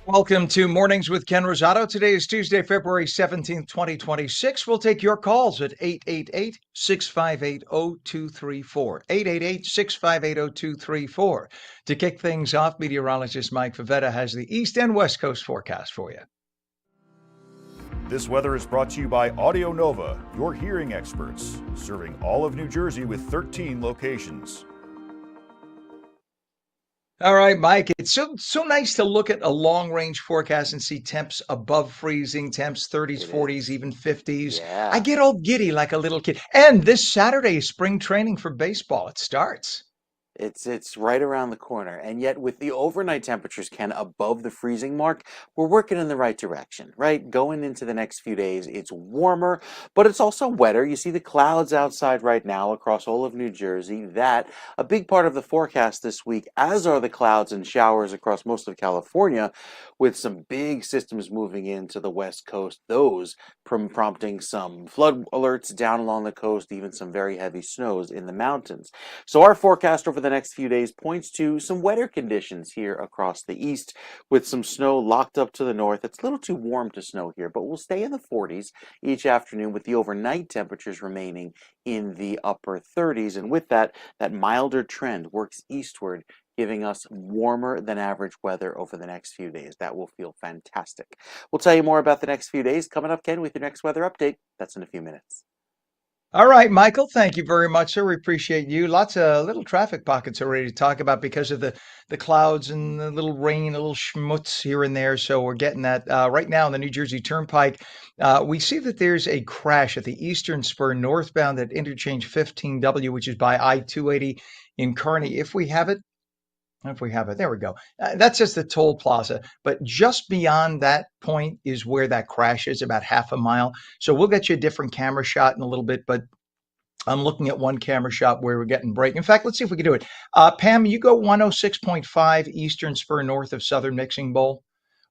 Welcome to Mornings with Ken Rosato. Today is Tuesday, February 17th, 2026. We'll take your calls at 888-658-0234. 888-658-0234. To kick things off, meteorologist Mike Favetta has the East and West Coast forecast for you. This weather is brought to you by Audio Nova, your hearing experts, serving all of New Jersey with 13 locations. All right, Mike, it's so nice to look at a long-range forecast and see temps above freezing, temps 30s, It 40s, is. even 50s. I Yeah. get all giddy like a little kid. And this Saturday is spring training for baseball. It starts. It's right around the corner. And yet with the overnight temperatures, Ken, above the freezing mark, we're working in the right direction, right? Going into the next few days, it's warmer, but it's also wetter. You see the clouds outside right now across all of New Jersey. That a big part of the forecast this week, as are the clouds and showers across most of California, with some big systems moving into the West Coast. Those prompting some flood alerts down along the coast, even some very heavy snows in the mountains. So our forecast over the next few days points to some wetter conditions here across the east, with some snow locked up to the north. It's a little too warm to snow here, but we'll stay in the 40s each afternoon, with the overnight temperatures remaining in the upper 30s. And with that, that milder trend works eastward, giving us warmer than average weather over the next few days. That will feel fantastic. We'll tell you more about the next few days coming up, Ken, with your next weather update. That's in a few minutes. All right, Michael, thank you very much, sir. We appreciate you. Lots of little traffic pockets already to talk about because of the clouds and the little rain, a little schmutz here and there. So we're getting that right now on the New Jersey Turnpike. We see that there's a crash at the Eastern Spur northbound at interchange 15W, which is by I-280 in Kearney. If we have it, there we go. That's just the toll plaza. But just beyond that point is where that crash is, about half a mile. So we'll get you a different camera shot in a little bit, but I'm looking at one camera shot where we're getting break. In fact, let's see if we can do it. Pam, you go 106.5 Eastern Spur north of Southern Mixing Bowl.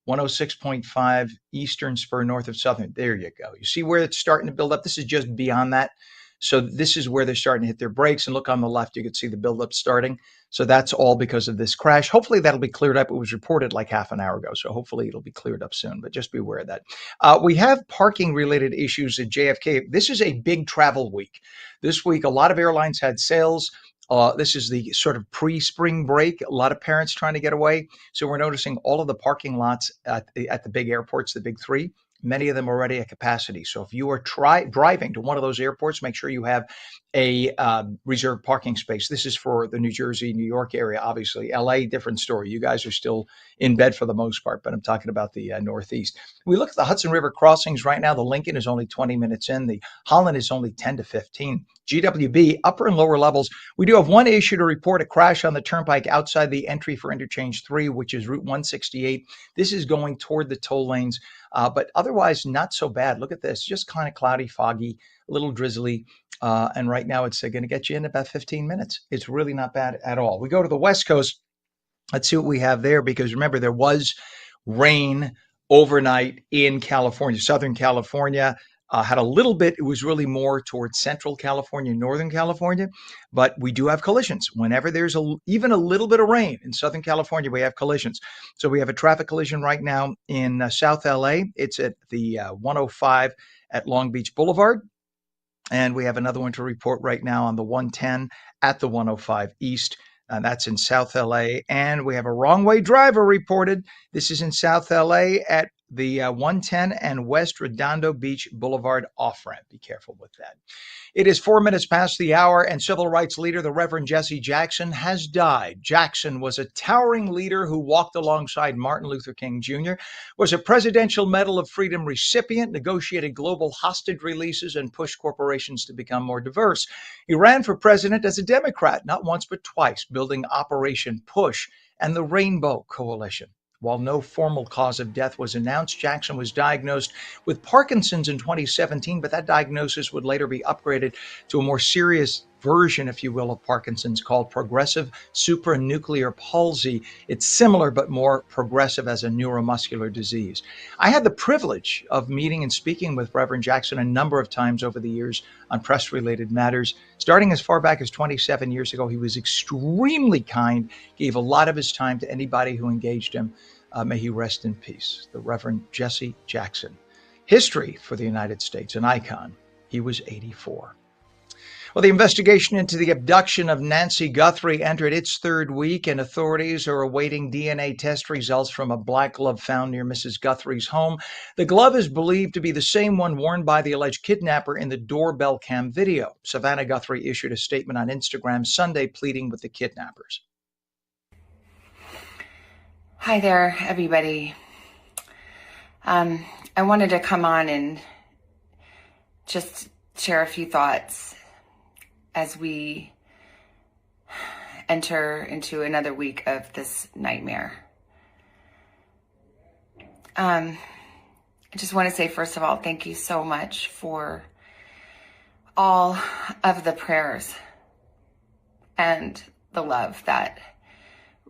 106.5 Eastern Spur north of Southern. There you go. You see where it's starting to build up? This is just beyond that. So this is where they're starting to hit their brakes. And look on the left, you can see the buildup starting. So that's all because of this crash. Hopefully that'll be cleared up. It was reported like half an hour ago. So hopefully it'll be cleared up soon, but just be aware of that. We have parking related issues at JFK. This is a big travel week. This week, a lot of airlines had sales. This is the sort of pre-spring break. A lot of parents trying to get away. So we're noticing all of the parking lots at the big airports, the big three, many of them already at capacity. So if you are driving to one of those airports, make sure you have a reserved parking space. This is for the New Jersey, New York area, obviously. LA, different story. You guys are still in bed for the most part, but I'm talking about the Northeast. We look at the Hudson River crossings right now. The Lincoln is only 20 minutes in. The Holland is only 10 to 15. GWB, upper and lower levels. We do have one issue to report, a crash on the turnpike outside the entry for interchange 3, which is Route 168. This is going toward the toll lanes, but otherwise not so bad. Look at this, just kind of cloudy, foggy, a little drizzly. And right now it's going to get you in about 15 minutes. It's really not bad at all. We go to the West Coast. Let's see what we have there, because remember, there was rain overnight in California, Southern California. Had a little bit. It was really more towards Central California, Northern California, but we do have collisions. Whenever there's even a little bit of rain in Southern California, we have collisions. So we have a traffic collision right now in South LA. It's at the 105 at Long Beach Boulevard. And we have another one to report right now on the 110 at the 105 East. That's in South LA. And we have a wrong way driver reported. This is in South LA at the 110 and West Redondo Beach Boulevard off-ramp. Be careful with that. It is 4 minutes past the hour, and civil rights leader, the Reverend Jesse Jackson, has died. Jackson was a towering leader who walked alongside Martin Luther King Jr., was a Presidential Medal of Freedom recipient, negotiated global hostage releases, and pushed corporations to become more diverse. He ran for president as a Democrat, not once but twice, building Operation Push and the Rainbow Coalition. While no formal cause of death was announced, Jackson was diagnosed with Parkinson's in 2017, but that diagnosis would later be upgraded to a more serious version, if you will, of Parkinson's called progressive supranuclear palsy. It's similar but more progressive as a neuromuscular disease. I had the privilege of meeting and speaking with Reverend Jackson a number of times over the years on press-related matters. Starting as far back as 27 years ago, he was extremely kind, gave a lot of his time to anybody who engaged him. May he rest in peace. The Reverend Jesse Jackson. History for the United States, an icon. He was 84. Well, the investigation into the abduction of Nancy Guthrie entered its third week, and authorities are awaiting DNA test results from a black glove found near Mrs. Guthrie's home. The glove is believed to be the same one worn by the alleged kidnapper in the doorbell cam video. Savannah Guthrie issued a statement on Instagram Sunday pleading with the kidnappers. Hi there, everybody. I wanted to come on and just share a few thoughts as we enter into another week of this nightmare. I just want to say, first of all, thank you so much for all of the prayers and the love that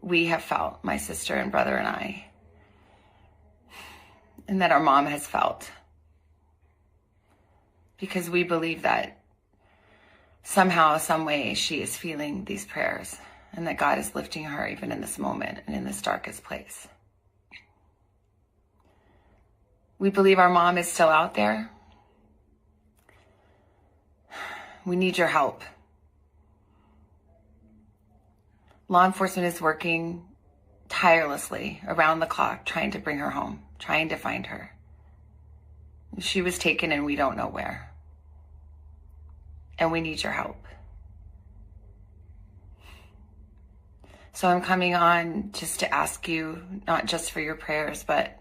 we have felt, my sister and brother and I, and that our mom has felt. Because we believe that somehow, some way, she is feeling these prayers, and that God is lifting her even in this moment and in this darkest place. We believe our mom is still out there. We need your help. Law enforcement is working tirelessly around the clock, trying to bring her home, trying to find her. She was taken and we don't know where. And we need your help. So I'm coming on just to ask you, not just for your prayers, but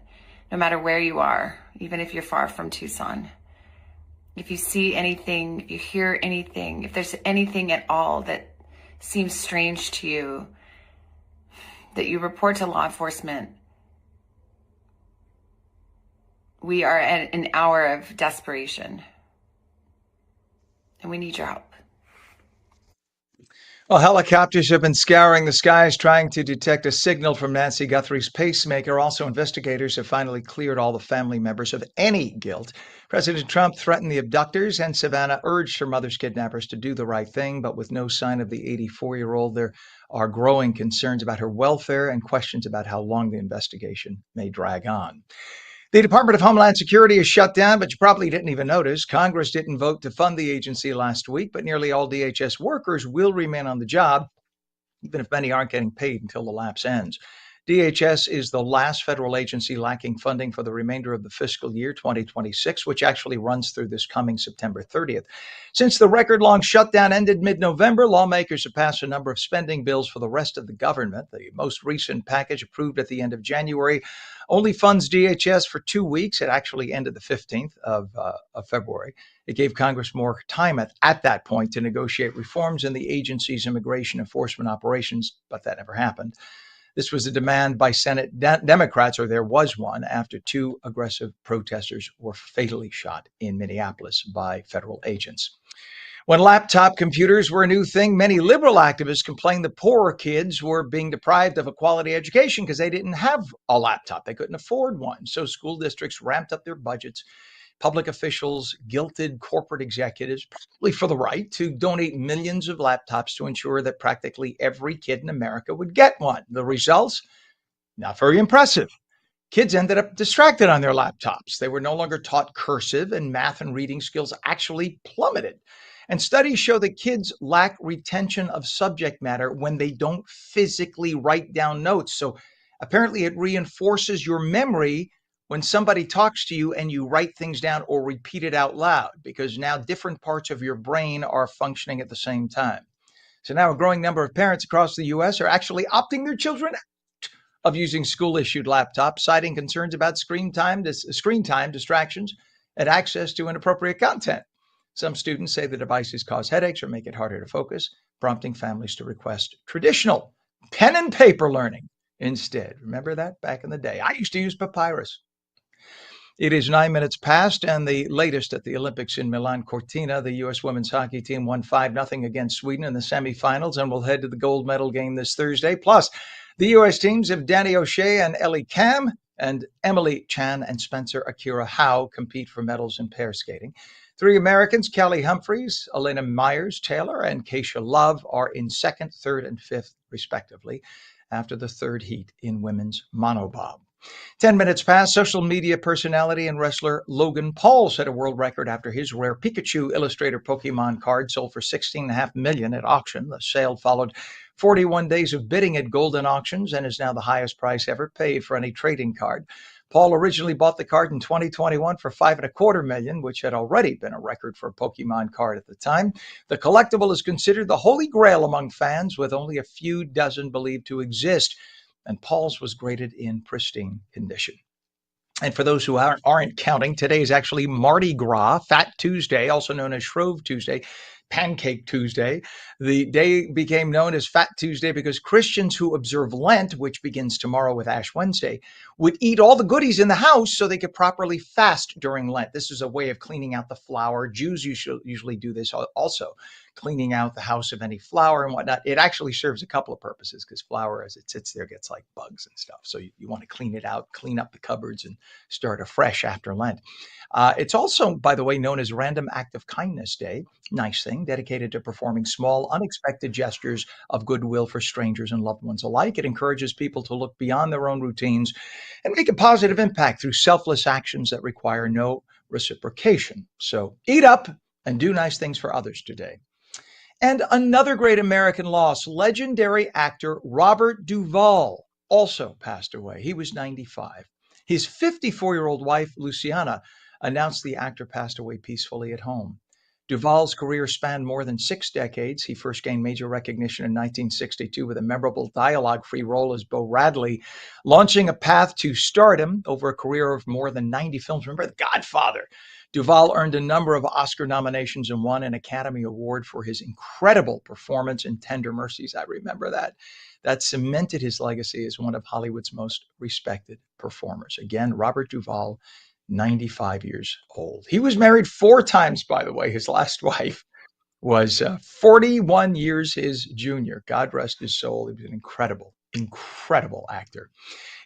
no matter where you are, even if you're far from Tucson, if you see anything, if you hear anything, if there's anything at all that seems strange to you, that you report to law enforcement. We are at an hour of desperation, and we need your help. Well, helicopters have been scouring the skies trying to detect a signal from Nancy Guthrie's pacemaker. Also, investigators have finally cleared all the family members of any guilt. President Trump threatened the abductors, and Savannah urged her mother's kidnappers to do the right thing. But with no sign of the 84-year-old, there are growing concerns about her welfare and questions about how long the investigation may drag on. The Department of Homeland Security is shut down, but you probably didn't even notice. Congress didn't vote to fund the agency last week, but nearly all DHS workers will remain on the job, even if many aren't getting paid until the lapse ends. DHS is the last federal agency lacking funding for the remainder of the fiscal year 2026, which actually runs through this coming September 30th. Since the record-long shutdown ended mid-November, lawmakers have passed a number of spending bills for the rest of the government. The most recent package, approved at the end of January, only funds DHS for 2 weeks. It actually ended the 15th of February. It gave Congress more time at that point to negotiate reforms in the agency's immigration enforcement operations, but that never happened. This was a demand by Senate Democrats, or there was one, after 2 aggressive protesters were fatally shot in Minneapolis by federal agents. When laptop computers were a new thing, many liberal activists complained the poorer kids were being deprived of a quality education because they didn't have a laptop. They couldn't afford one. So school districts ramped up their budgets. Public officials guilted corporate executives, probably for the right, to donate millions of laptops to ensure that practically every kid in America would get one. The results? Not very impressive. Kids ended up distracted on their laptops. They were no longer taught cursive, and math and reading skills actually plummeted. And studies show that kids lack retention of subject matter when they don't physically write down notes. So apparently it reinforces your memory when somebody talks to you and you write things down or repeat it out loud, because now different parts of your brain are functioning at the same time. So now a growing number of parents across the U.S. are actually opting their children out of using school-issued laptops, citing concerns about screen time, distractions, and access to inappropriate content. Some students say the devices cause headaches or make it harder to focus, prompting families to request traditional pen and paper learning instead. Remember that back in the day? I used to use papyrus. It is 9 minutes past, and the latest at the Olympics in Milan Cortina. The U.S. women's hockey team won 5-0 against Sweden in the semifinals and will head to the gold medal game this Thursday. Plus, the U.S. teams of Danny O'Shea and Ellie Kam and Emily Chan and Spencer Akira Howe compete for medals in pair skating. 3 Americans, Kelly Humphreys, Elena Myers-Taylor, and Keisha Love, are in 2nd, 3rd, and 5th, respectively, after the 3rd heat in women's monobob. 10 minutes past, social media personality and wrestler Logan Paul set a world record after his rare Pikachu Illustrator Pokemon card sold for $16.5 million at auction. The sale followed 41 days of bidding at Golden Auctions and is now the highest price ever paid for any trading card. Paul originally bought the card in 2021 for $5.25 million, which had already been a record for a Pokemon card at the time. The collectible is considered the holy grail among fans, with only a few dozen believed to exist, and Paul's was graded in pristine condition. And for those who aren't counting, today is actually Mardi Gras, Fat Tuesday, also known as Shrove Tuesday, Pancake Tuesday. The day became known as Fat Tuesday because Christians who observe Lent, which begins tomorrow with Ash Wednesday, would eat all the goodies in the house so they could properly fast during Lent. This is a way of cleaning out the flour. Jews usually do this also, cleaning out the house of any flour and whatnot. It actually serves a couple of purposes because flour, as it sits there, gets like bugs and stuff. So you want to clean it out, clean up the cupboards, and start afresh after Lent. It's also, by the way, known as Random Act of Kindness Day. Nice thing, dedicated to performing small, unexpected gestures of goodwill for strangers and loved ones alike. It encourages people to look beyond their own routines and make a positive impact through selfless actions that require no reciprocation. So eat up and do nice things for others today. And another great American loss, legendary actor Robert Duvall also passed away. He was 95. His 54-year-old wife, Luciana, announced the actor passed away peacefully at home. Duvall's career spanned more than 6 decades. He first gained major recognition in 1962 with a memorable dialogue-free role as Bo Radley, launching a path to stardom over a career of more than 90 films. Remember The Godfather? Duvall earned a number of Oscar nominations and won an Academy Award for his incredible performance in Tender Mercies. I remember that. That cemented his legacy as one of Hollywood's most respected performers. Again, Robert Duvall, 95 years old. He was married 4 times, by the way. His last wife was 41 years his junior. God rest his soul. He was an incredible actor.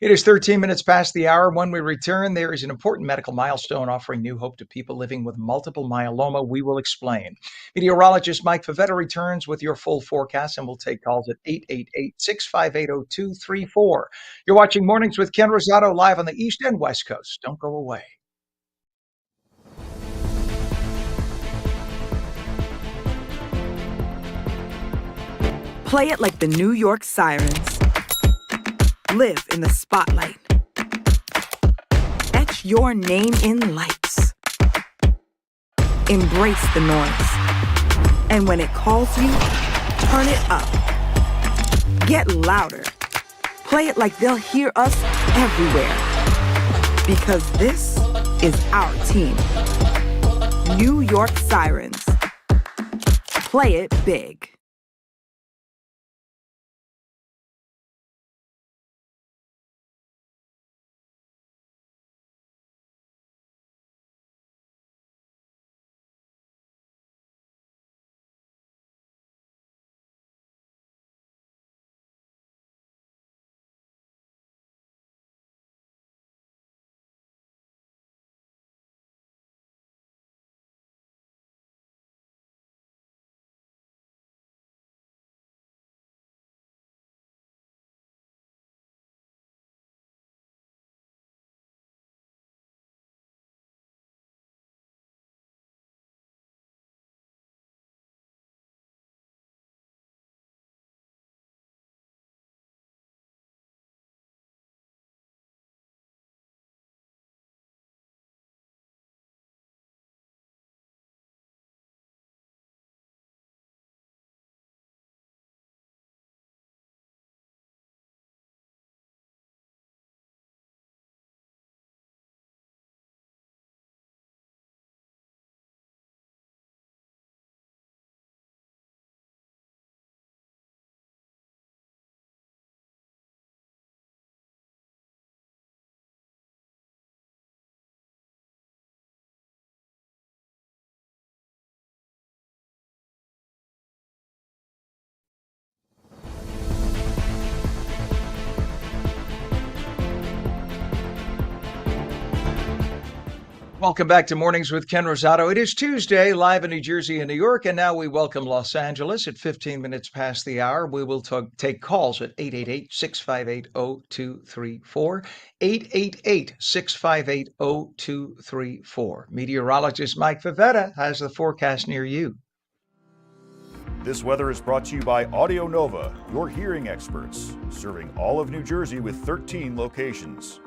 It is 13 minutes past the hour. When we return, there is an important medical milestone offering new hope to people living with multiple myeloma. We will explain. Meteorologist Mike Favetta returns with your full forecast, and we'll take calls at 888-658-0234. You're watching Mornings with Ken Rosato live on the East and West Coast. Don't go away. Play it like the New York Sirens. Live in the spotlight. Etch your name in lights. Embrace the noise. And when it calls you, turn it up. Get louder. Play it like they'll hear us everywhere. Because this is our team. New York Sirens. Play it big. Welcome back to Mornings with Ken Rosato. It is Tuesday, live in New Jersey and New York, and now we welcome Los Angeles at 15 minutes past the hour. We will take calls at 888-658-0234, 888-658-0234. Meteorologist Mike Favetta has the forecast near you. This weather is brought to you by Audio Nova, your hearing experts, serving all of New Jersey with 13 locations.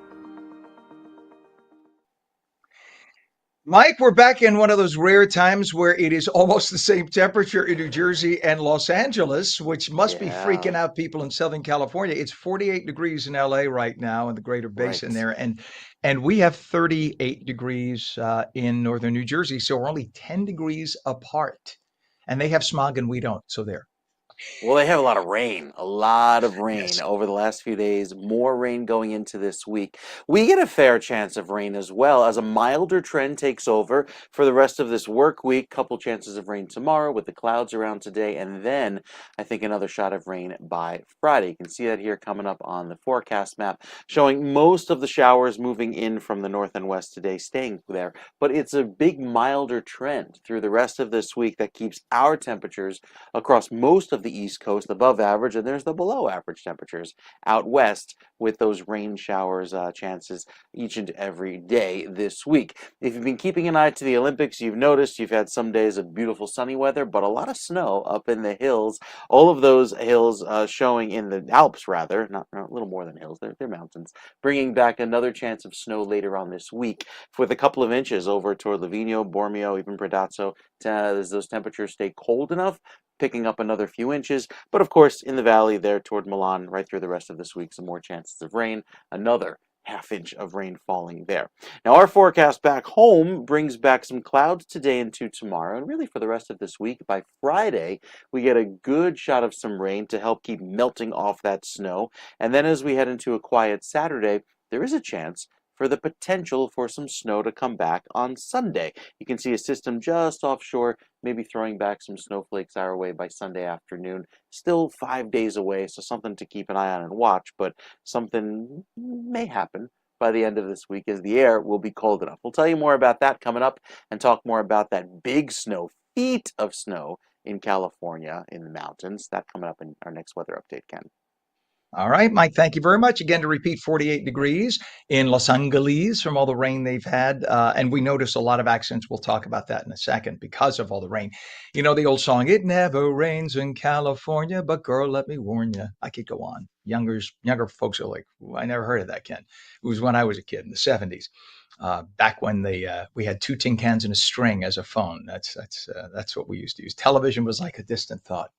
Mike, we're back in one of those rare times where it is almost the same temperature in New Jersey and Los Angeles, which must be freaking out people in Southern California. It's 48 degrees in LA right now in the Greater Basin there, and we have 38 degrees in Northern New Jersey, so we're only 10 degrees apart. And they have smog and we don't, so there. Well, they have a lot of rain Yes. over the last few days, more rain going into this week. We get a fair chance of rain as well as a milder trend takes over for the rest of this work week. Couple chances of rain tomorrow with the clouds around today, and then I think another shot of rain by Friday. You can see that here coming up on the forecast map, showing most of the showers moving in from the north and west today, staying there. But it's a big milder trend through the rest of this week that keeps our temperatures across most of the East Coast above average, and there's the below average temperatures out west with those rain showers chances each and every day this week. If you've been keeping an eye to the Olympics, you've noticed you've had some days of beautiful sunny weather, but a lot of snow up in the hills. All of those hills showing in the Alps, rather, not a little more than hills, they're mountains, bringing back another chance of snow later on this week with a couple of inches over toward Livigno, Bormio, even Predazzo, as those temperatures stay cold enough, picking up another few inches. But of course, in the valley there toward Milan, right through the rest of this week, some more chances of rain, another half-inch of rain falling there. Now, our forecast back home brings back some clouds today into tomorrow, and really for the rest of this week. By Friday, we get a good shot of some rain to help keep melting off that snow. And then as we head into a quiet Saturday, there is a chance for the potential for some snow to come back on Sunday. You can see a system just offshore, maybe throwing back some snowflakes our way by Sunday afternoon. Still 5 days away, so something to keep an eye on and watch, but something may happen by the end of this week as the air will be cold enough. We'll tell you more about that coming up and talk more about that big snow, feet of snow in California in the mountains. That coming up in our next weather update, Ken. All right, Mike, thank you very much. Again, to repeat, 48 degrees in Los Angeles from all the rain they've had. And we noticed a lot of accidents. We'll talk about that in a second because of all the rain. You know the old song, "It never rains in California, but girl, let me warn you." I could go on. Younger folks are like, I never heard of that, Ken. It was when I was a kid in the 70s. Back when we had two tin cans and a string as a phone. That's what we used to use. Television was like a distant thought.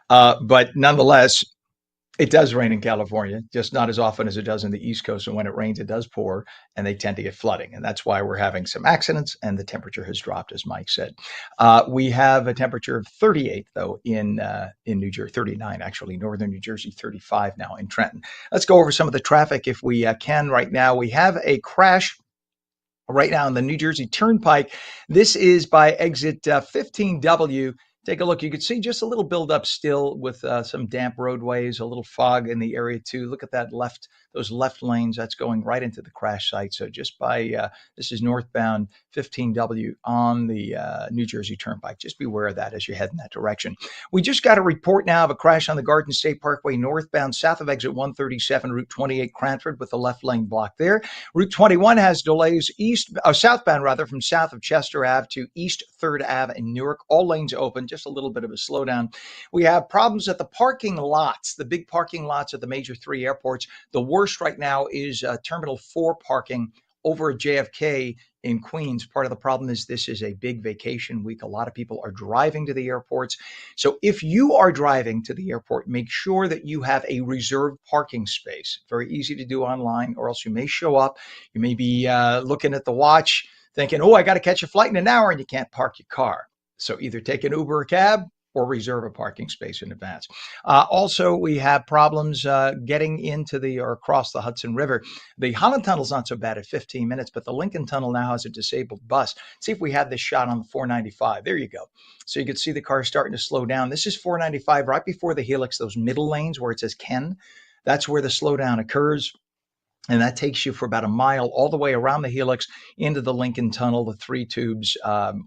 But nonetheless, it does rain in California, just not as often as it does in the East Coast. And when it rains, it does pour, and they tend to get flooding. And that's why we're having some accidents, and the temperature has dropped, as Mike said. We have a temperature of 38, though, in New Jersey, 39, actually, northern New Jersey, 35 now in Trenton. Let's go over some of the traffic if we can right now. We have a crash right now on the New Jersey Turnpike. This is by exit 15W. Take a look. You can see just a little buildup still with some damp roadways, a little fog in the area too. Look at that those left lanes. That's going right into the crash site. So just by, this is northbound 15W on the New Jersey Turnpike. Just be aware of that as you head in that direction. We just got a report now of a crash on the Garden State Parkway northbound south of exit 137, Route 28 Cranford with the left lane blocked there. Route 21 has delays southbound rather, from south of Chester Ave to East 3rd Ave in Newark. All lanes open. Just a little bit of a slowdown. We have problems at the parking lots, the big parking lots at the major three airports. The worst right now is Terminal 4 parking over at JFK in Queens. Part of the problem is this is a big vacation week. A lot of people are driving to the airports. So if you are driving to the airport, make sure that you have a reserved parking space. Very easy to do online, or else you may show up. You may be looking at the watch thinking, oh, I got to catch a flight in an hour, and you can't park your car. So either take an Uber or cab or reserve a parking space in advance. Also, we have problems getting into or across the Hudson River. The Holland Tunnel's not so bad at 15 minutes, but the Lincoln Tunnel now has a disabled bus. See if we had this shot on the 495. There you go. So you can see the car starting to slow down. This is 495 right before the helix, those middle lanes where it says Ken. That's where the slowdown occurs. And that takes you for about a mile all the way around the helix into the Lincoln Tunnel, the three tubes.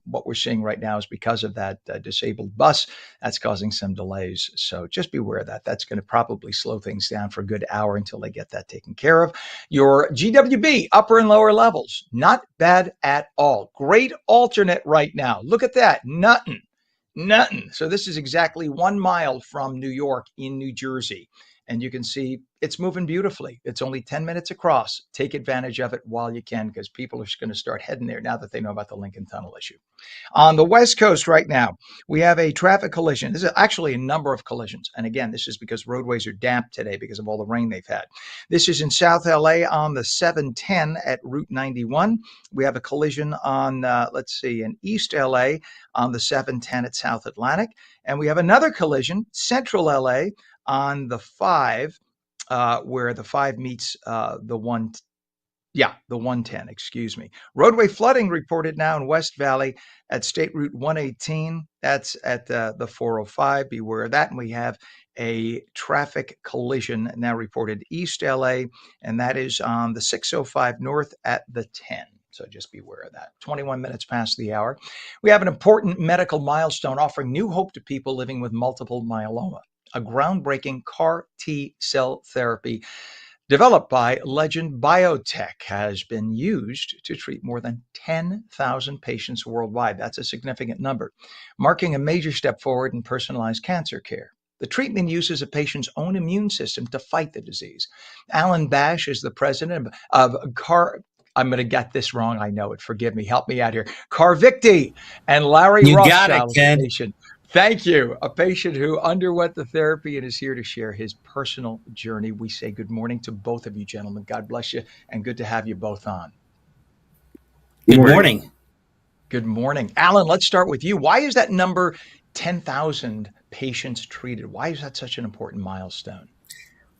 What we're seeing right now is because of that disabled bus, that's causing some delays. So just beware of that. That's going to probably slow things down for a good hour until they get that taken care of. Your GWB, upper and lower levels, not bad at all. Great alternate right now. Look at that. Nothing. So this is exactly 1 mile from New York in New Jersey. And you can see it's moving beautifully. It's only 10 minutes across. Take advantage of it while you can, because people are going to start heading there now that they know about the Lincoln Tunnel issue. On the West Coast right now, we have a traffic collision. This is actually a number of collisions. And again, this is because roadways are damp today because of all the rain they've had. This is in South LA on the 710 at Route 91. We have a collision on, in East LA on the 710 at South Atlantic. And we have another collision, Central LA, on the 5, where the 5 meets the 110, excuse me. Roadway flooding reported now in West Valley at State Route 118. That's at the 405. Beware of that. And we have a traffic collision now reported East LA, and that is on the 605 North at the 10. So just beware of that. 21 minutes past the hour. We have an important medical milestone offering new hope to people living with multiple myeloma. A groundbreaking CAR T cell therapy developed by Legend Biotech has been used to treat more than 10,000 patients worldwide. That's a significant number, marking a major step forward in personalized cancer care. The treatment uses a patient's own immune system to fight the disease. Alan Bash is the president of I'm going to get this wrong. I know it. Forgive me. Help me out here. Carvicti, and Larry You got it, Rothschild, Ken. a patient. Thank you. A patient who underwent the therapy and is here to share his personal journey. We say good morning to both of you, gentlemen. God bless you, and good to have you both on. Good morning. Good morning. Alan, let's start with you. Why is that number 10,000 patients treated? Why is that such an important milestone?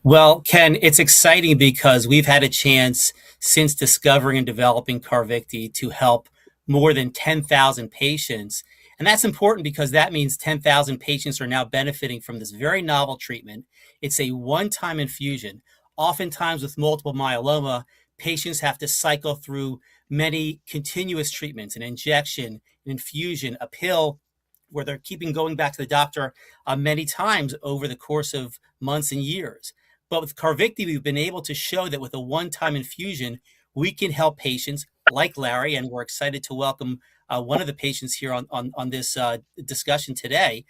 Well, Ken, it's exciting because we've had a chance since discovering and developing Carvicti to help more than 10,000 patients. And that's important because that means 10,000 patients are now benefiting from this very novel treatment. It's a one-time infusion. Oftentimes with multiple myeloma, patients have to cycle through many continuous treatments, an injection, an infusion, a pill, where they're keeping going back to the doctor many times over the course of months and years. But with Carvicti, we've been able to show that with a one-time infusion, we can help patients like Larry, and we're excited to welcome one of the patients here on this discussion today,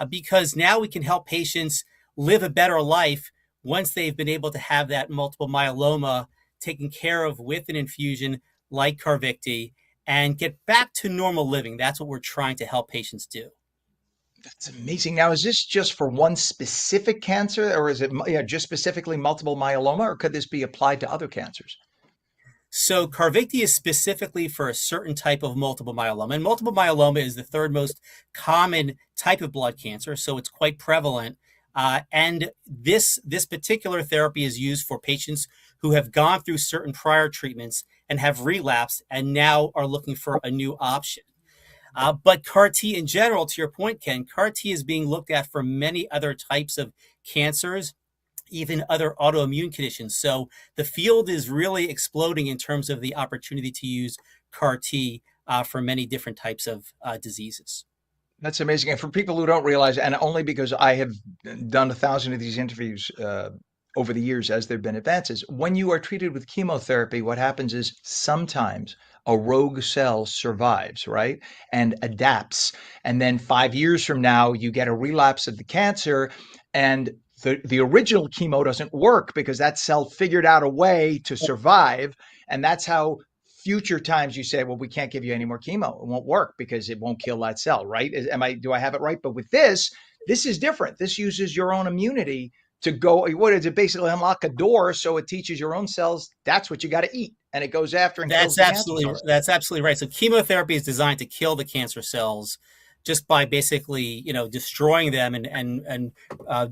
because now we can help patients live a better life once they've been able to have that multiple myeloma taken care of with an infusion like Carvicti and get back to normal living. That's what we're trying to help patients do. That's amazing. Now, is this just for one specific cancer, or is it just specifically multiple myeloma, or could this be applied to other cancers? So Carvicti is specifically for a certain type of multiple myeloma. And multiple myeloma is the third most common type of blood cancer, so it's quite prevalent. And this particular therapy is used for patients who have gone through certain prior treatments and have relapsed and now are looking for a new option. But CAR T in general, to your point, Ken, CAR T is being looked at for many other types of cancers, even other autoimmune conditions. So the field is really exploding in terms of the opportunity to use CAR T for many different types of diseases. That's amazing. And for people who don't realize, and only because I have done 1,000 of these interviews over the years as there have been advances, when you are treated with chemotherapy, what happens is sometimes a rogue cell survives, right? And adapts. And then 5 years from now, you get a relapse of the cancer, and the original chemo doesn't work because that cell figured out a way to survive. And that's how future times you say, well, we can't give you any more chemo. It won't work because it won't kill that cell, right? Do I have it right? But with this is different. This uses your own immunity to go, what is it, basically unlock a door, so it teaches your own cells that's what you got to eat, and it goes after and kills the cancer cells. That's absolutely right. So chemotherapy is designed to kill the cancer cells just by basically, destroying them and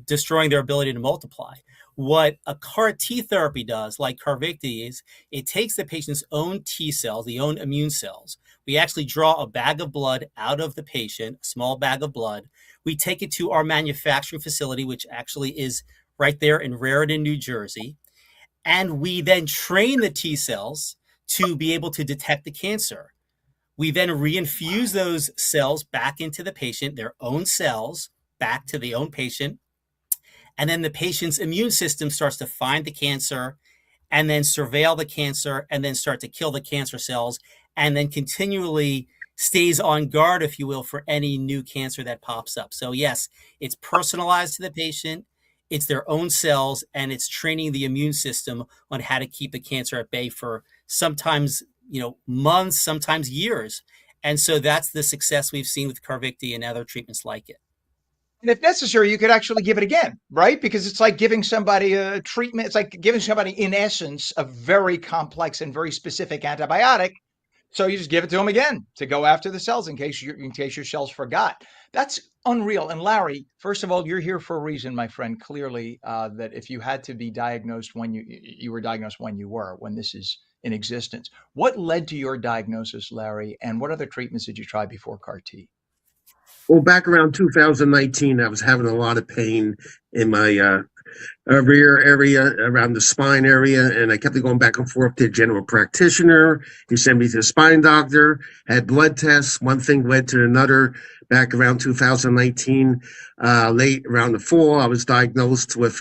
destroying their ability to multiply. What a CAR T therapy does, like Carvicti, is it takes the patient's own T cells, the own immune cells. We actually draw a bag of blood out of the patient, a small bag of blood. We take it to our manufacturing facility, which actually is right there in Raritan, New Jersey. And we then train the T cells to be able to detect the cancer. We then reinfuse those cells back into the patient, their own cells back to the own patient. And then the patient's immune system starts to find the cancer and then surveil the cancer and then start to kill the cancer cells and then continually stays on guard, if you will, for any new cancer that pops up. So yes, it's personalized to the patient, it's their own cells, and it's training the immune system on how to keep the cancer at bay for sometimes, months, sometimes years. And so that's the success we've seen with Carvykti and other treatments like it. And if necessary, you could actually give it again, right? Because it's like giving somebody a treatment. It's like giving somebody, in essence, a very complex and very specific antibiotic. So you just give it to them again to go after the cells in case your cells forgot. That's unreal. And Larry, first of all, you're here for a reason, my friend. Clearly, that if you had to be diagnosed when you were diagnosed when this is in existence, what led to your diagnosis, Larry? And what other treatments did you try before CAR T? Well, back around 2019, I was having a lot of pain in my rear area, around the spine area, and I kept going back and forth to a general practitioner. He sent me to a spine doctor, had blood tests. One thing led to another. Back around 2019, late around the fall, I was diagnosed with,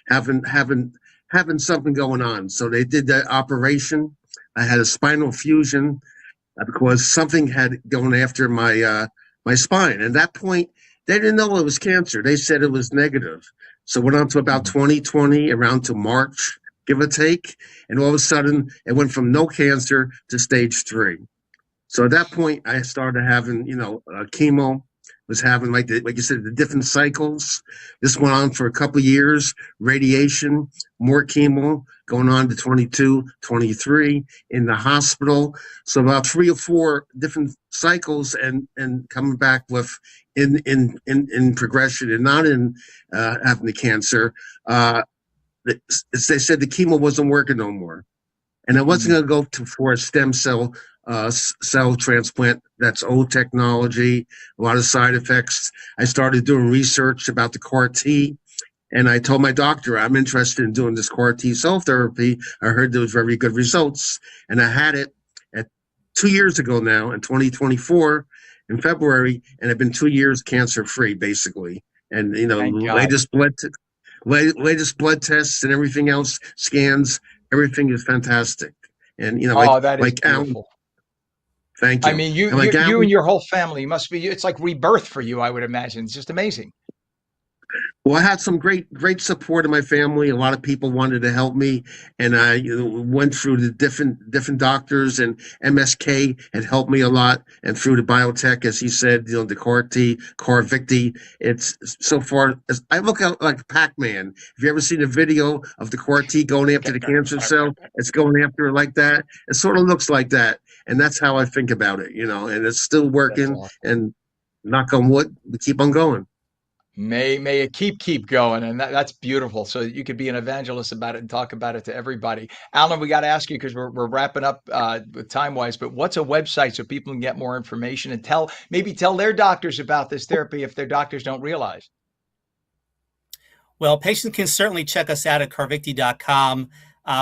having something going on. So they did the operation. I had a spinal fusion because something had gone after my spine. At that point, they didn't know it was cancer. They said it was negative. So it went on to about 2020, around to March, give or take. And all of a sudden, it went from no cancer to stage 3. So at that point, I started having, chemo, was having, like you said, the different cycles. This went on for a couple of years, radiation, more chemo, going on to 22, 23, in the hospital. So about 3 or 4 different cycles and coming back with in progression and not in having the cancer. They said the chemo wasn't working no more. And I wasn't going to go for a stem cell transplant. That's old technology, a lot of side effects. I started doing research about the CAR T, and I told my doctor, I'm interested in doing this CAR T cell therapy. I heard there was very good results, and I had it at 2 years ago now, in 2024, in February, and I've been 2 years cancer-free, basically. And, latest blood tests and everything else, scans, everything is fantastic. And, that is beautiful. Thank you. I mean, you and your whole family must be, it's like rebirth for you, I would imagine. It's just amazing. Well, I had some great support in my family. A lot of people wanted to help me, and I went through the different doctors, and MSK had helped me a lot, and through the biotech, as he said, the CAR T, Carvykti. It's so far as I look out like Pac-Man. Have you ever seen a video of the CAR T going after the cancer cell? It's going after it like that. It sort of looks like that, and that's how I think about it. And it's still working. Awesome. And knock on wood, we keep on going. May it keep going, and that's beautiful. So that you could be an evangelist about it and talk about it to everybody. Alan, we got to ask you because we're wrapping up with time wise. But what's a website so people can get more information and tell their doctors about this therapy if their doctors don't realize? Well, patients can certainly check us out at carvykti.com.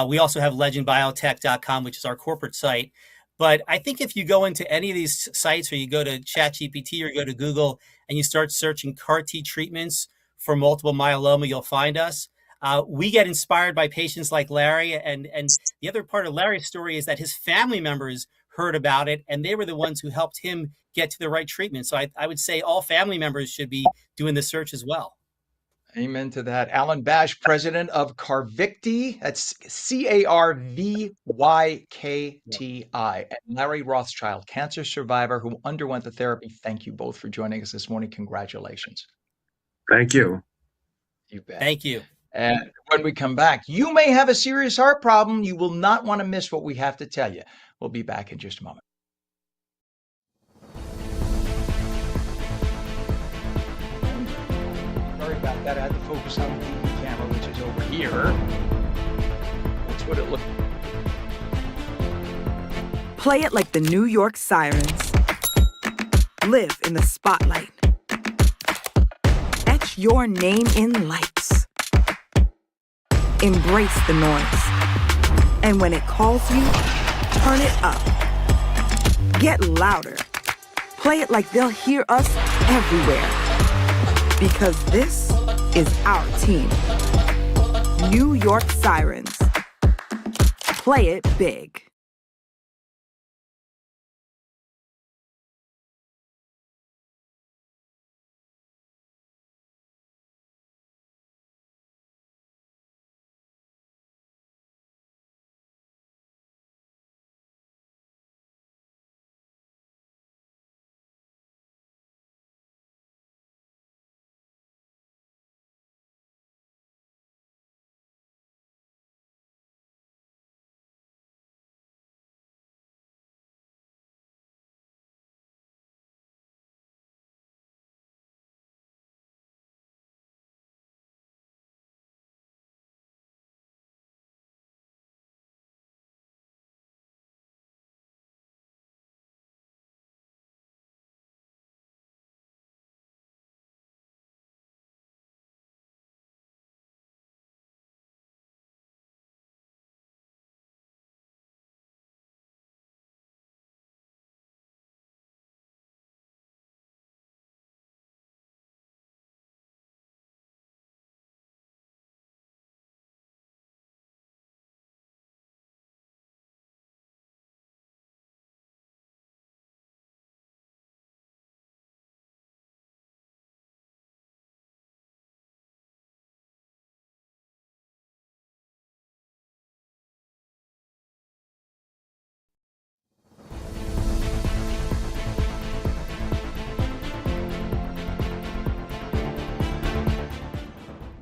We also have legendbiotech.com, which is our corporate site. But I think if you go into any of these sites, or you go to ChatGPT or you go to Google and you start searching CAR T treatments for multiple myeloma, you'll find us. We get inspired by patients like Larry. And the other part of Larry's story is that his family members heard about it, and they were the ones who helped him get to the right treatment. So I would say all family members should be doing the search as well. Amen to that. Alan Bash, president of Carvykti. That's CARVYKTI. And Larry Rothschild, cancer survivor who underwent the therapy. Thank you both for joining us this morning. Congratulations. Thank you. You bet. Thank you. And when we come back, you may have a serious heart problem. You will not want to miss what we have to tell you. We'll be back in just a moment. Sorry about that. I had to focus on the TV camera, which is over here. That's what it looked like. Play it like the New York Sirens. Live in the spotlight. Etch your name in lights. embrace the noise. And when it calls you, turn it up. Get louder. Play it like they'll hear us everywhere. Because this is our team. New York Sirens. Play it big.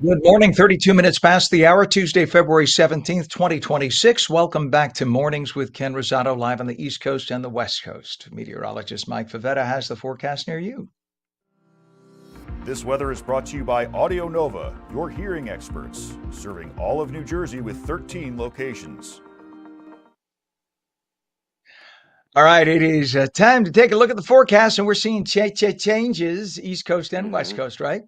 Good morning, 32 minutes past the hour, Tuesday, February 17th, 2026. Welcome back to Mornings with Ken Rosato, live on the East Coast and the West Coast. Meteorologist Mike Favetta has the forecast near you. This weather is brought to you by Audio Nova, your hearing experts, serving all of New Jersey with 13 locations. All right, it is time to take a look at the forecast, and we're seeing changes, East Coast and West Hmm. Coast, right?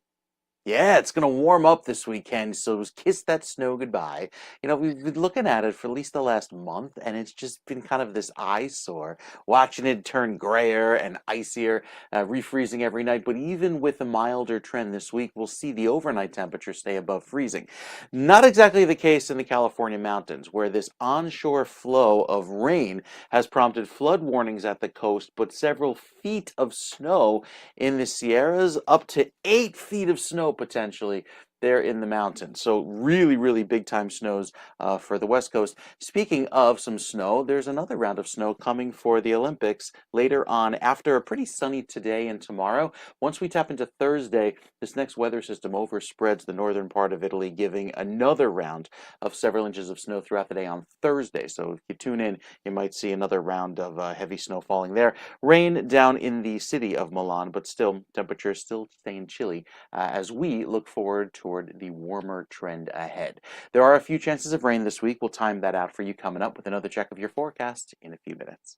Yeah, it's going to warm up this weekend, so kiss that snow goodbye. We've been looking at it for at least the last month, and it's just been kind of this eyesore, watching it turn grayer and icier, refreezing every night. But even with a milder trend this week, we'll see the overnight temperature stay above freezing. Not exactly the case in the California mountains, where this onshore flow of rain has prompted flood warnings at the coast, but several feet of snow in the Sierras, up to 8 feet of snow potentially there in the mountains. So really, really big time snows for the West Coast. Speaking of some snow, there's another round of snow coming for the Olympics later on after a pretty sunny today and tomorrow. Once we tap into Thursday, this next weather system overspreads the northern part of Italy, giving another round of several inches of snow throughout the day on Thursday. So if you tune in, you might see another round of heavy snow falling there. Rain down in the city of Milan, but still temperatures still staying chilly as we look forward toward the warmer trend ahead. There are a few chances of rain this week. We'll time that out for you coming up with another check of your forecast in a few minutes.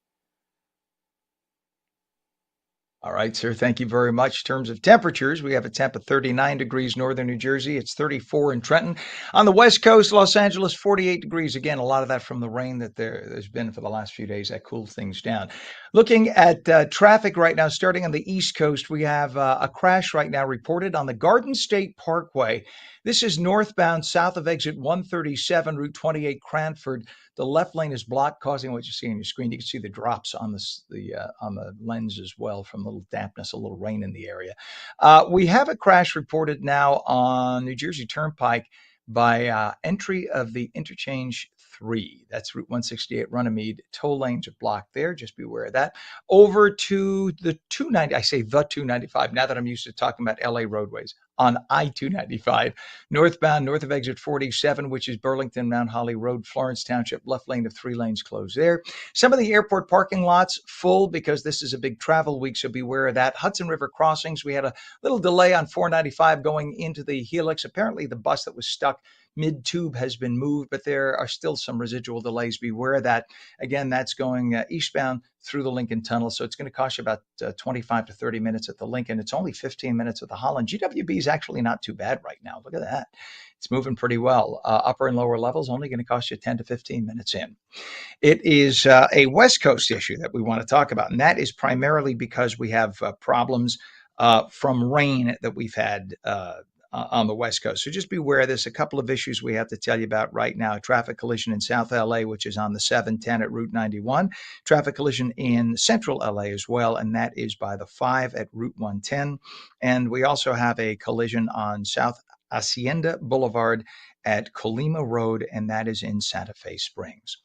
All right, sir. Thank you very much. In terms of temperatures, we have a temp of 39 degrees northern New Jersey. It's 34 in Trenton. On the West Coast, Los Angeles, 48 degrees. Again, a lot of that from the rain that there's been for the last few days. That cooled things down. Looking at traffic right now, starting on the East Coast, we have a crash right now reported on the Garden State Parkway. This is northbound south of exit 137, Route 28, Cranford. The left lane is blocked, causing what you see on your screen. You can see the drops on the lens as well from a little dampness, a little rain in the area. We have a crash reported now on New Jersey Turnpike by entry of the interchange 3. That's Route 168 Runnymede. Toll lanes are blocked there. Just be aware of that. Over to the 290. I say the 295 now that I'm used to talking about LA roadways. On I-295, northbound, north of exit 47, which is Burlington, Mount Holly Road, Florence Township, left lane of 3 lanes closed there. Some of the airport parking lots full because this is a big travel week, so beware of that. Hudson River crossings, we had a little delay on 495 going into the Helix. Apparently the bus that was stuck mid-tube has been moved, but there are still some residual delays. Beware of that. Again, that's going eastbound through the Lincoln Tunnel. So it's going to cost you about 25 to 30 minutes at the Lincoln. It's only 15 minutes at the Holland. GWB is actually not too bad right now. Look at that. It's moving pretty well. Upper and lower levels only going to cost you 10 to 15 minutes in. It is a West Coast issue that we want to talk about, and that is primarily because we have problems from rain that we've had on the West Coast. So just be aware there's a couple of issues we have to tell you about right now. Traffic collision in South LA, which is on the 710 at Route 91. Traffic collision in Central LA as well, and that is by the 5 at Route 110. And we also have a collision on South Hacienda Boulevard at Colima Road, and that is in Santa Fe Springs.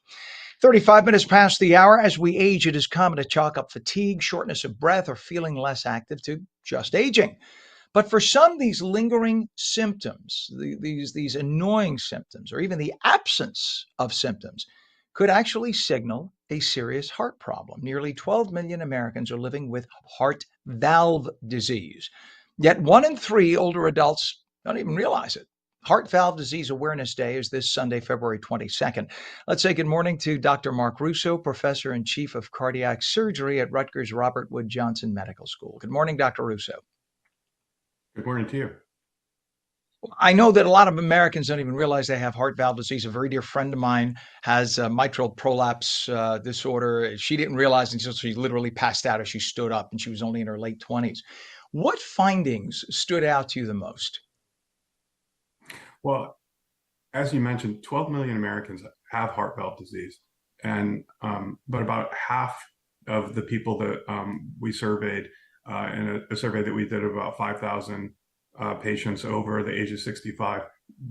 35 minutes past the hour. As we age, it is common to chalk up fatigue, shortness of breath, or feeling less active to just aging. But for some, these lingering symptoms, these annoying symptoms, or even the absence of symptoms, could actually signal a serious heart problem. Nearly 12 million Americans are living with heart valve disease. Yet 1 in 3 older adults don't even realize it. Heart Valve Disease Awareness Day is this Sunday, February 22nd. Let's say good morning to Dr. Mark Russo, Professor and Chief of Cardiac Surgery at Rutgers Robert Wood Johnson Medical School. Good morning, Dr. Russo. Good morning to you. I know that a lot of Americans don't even realize they have heart valve disease. A very dear friend of mine has mitral prolapse disorder. She didn't realize until she literally passed out as she stood up, and she was only in her late 20s. What findings stood out to you the most? Well, as you mentioned, 12 million Americans have heart valve disease, and but about half of the people that we surveyed in a survey that we did of about 5,000 patients over the age of 65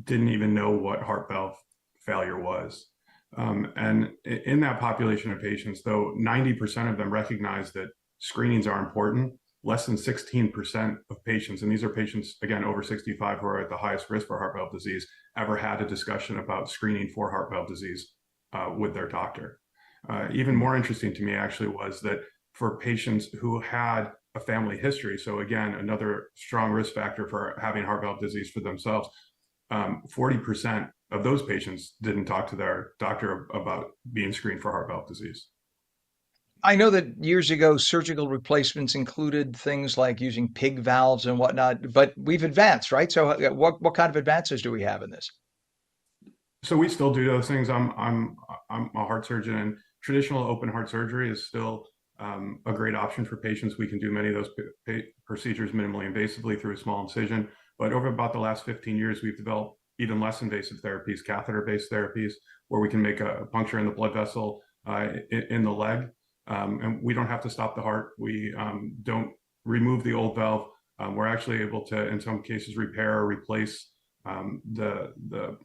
didn't even know what heart valve failure was. And in that population of patients, though 90% of them recognize that screenings are important, less than 16% of patients, and these are patients, again, over 65 who are at the highest risk for heart valve disease, ever had a discussion about screening for heart valve disease with their doctor. Even more interesting to me, actually, was that for patients who had a family history, so again, another strong risk factor for having heart valve disease for themselves, 40% of those patients didn't talk to their doctor about being screened for heart valve disease. I know that years ago, surgical replacements included things like using pig valves and whatnot, but we've advanced, right? So what kind of advances do we have in this? So we still do those things. I'm a heart surgeon, and traditional open heart surgery is still a great option for patients. We can do many of those procedures minimally invasively through a small incision. But over about the last 15 years, we've developed even less invasive therapies, catheter-based therapies, where we can make a puncture in the blood vessel in the leg. And we don't have to stop the heart. We don't remove the old valve. We're actually able to, in some cases, repair or replace the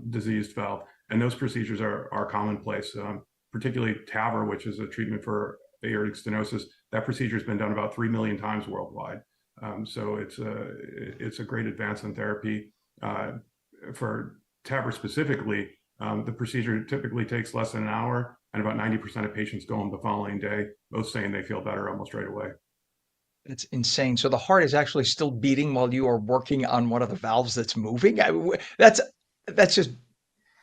diseased valve. And those procedures are commonplace, particularly TAVR, which is a treatment for aortic stenosis. That procedure has been done about 3 million times worldwide. So it's a great advance in therapy. For TAVR specifically, the procedure typically takes less than an hour, and about 90% of patients go home the following day, most saying they feel better almost right away. It's insane. So the heart is actually still beating while you are working on one of the valves that's moving. That's just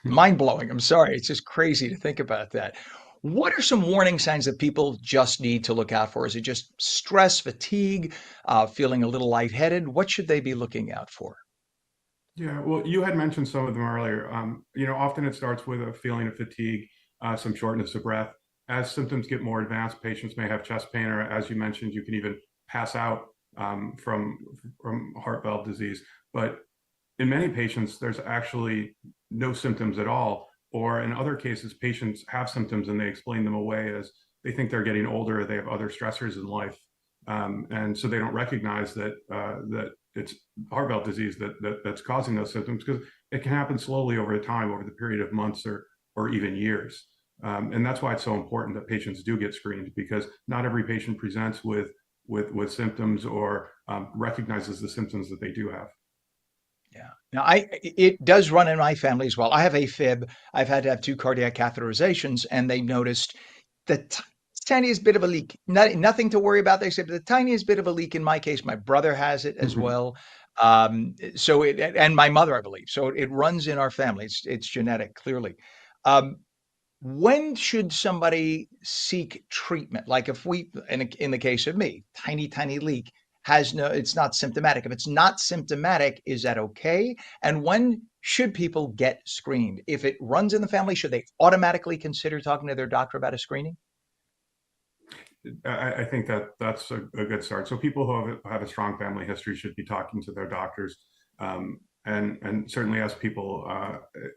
mind blowing. I'm sorry. It's just crazy to think about that. What are some warning signs that people just need to look out for? Is it just stress, fatigue, feeling a little lightheaded? What should they be looking out for? Yeah, well, you had mentioned some of them earlier. Often it starts with a feeling of fatigue, some shortness of breath. As symptoms get more advanced, patients may have chest pain, or as you mentioned, you can even pass out from heart valve disease. But in many patients, there's actually no symptoms at all. Or in other cases, patients have symptoms and they explain them away as they think they're getting older, they have other stressors in life. And so they don't recognize that it's heart valve disease that's causing those symptoms, because it can happen slowly over time, over the period of months or even years. And that's why it's so important that patients do get screened, because not every patient presents with symptoms or recognizes the symptoms that they do have. Yeah. Now, it does run in my family as well. I have AFib. I've had to have 2 cardiac catheterizations, and they noticed the tiniest bit of a leak. Nothing to worry about, they said, but the tiniest bit of a leak. In my case, my brother has it as well. So and my mother, I believe. So it runs in our family. It's genetic, clearly. When should somebody seek treatment? Like if we, in the case of me, tiny, tiny leak has no, it's not symptomatic. If it's not symptomatic, is that okay? And when should people get screened? If it runs in the family, should they automatically consider talking to their doctor about a screening? I think that that's a good start. So people who have a strong family history should be talking to their doctors. And certainly as people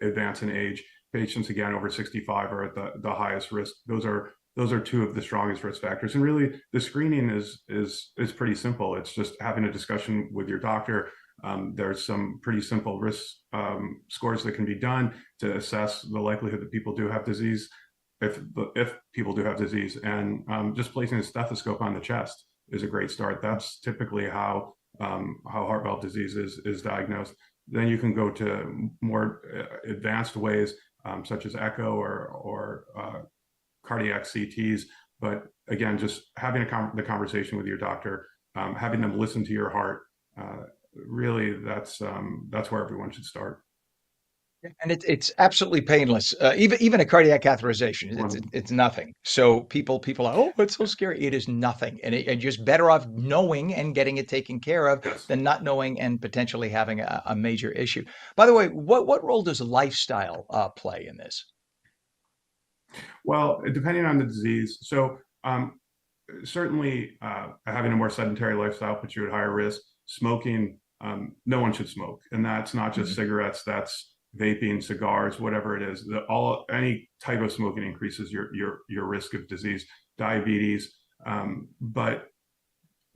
advance in age, patients again over 65 are at the highest risk. Those are two of the strongest risk factors. And really the screening is pretty simple. It's just having a discussion with your doctor. There's some pretty simple risk scores that can be done to assess the likelihood that people do have disease, if people do have disease, and just placing a stethoscope on the chest is a great start. That's typically how heart valve disease is diagnosed. Then you can go to more advanced ways, such as echo or cardiac CTs. But again, just having the conversation with your doctor, having them listen to your heart, really, that's where everyone should start. And it's absolutely painless. Even a cardiac catheterization, it's nothing. So people are, oh, it's so scary. It is nothing, and you're just better off knowing and getting it taken care of Yes. than not knowing and potentially having a major issue. By the way, what role does lifestyle play in this? Well, depending on the disease. So certainly having a more sedentary lifestyle puts you at higher risk. Smoking, no one should smoke, and that's not just cigarettes. That's vaping, cigars, whatever it is. Any type of smoking increases your risk of disease, diabetes. But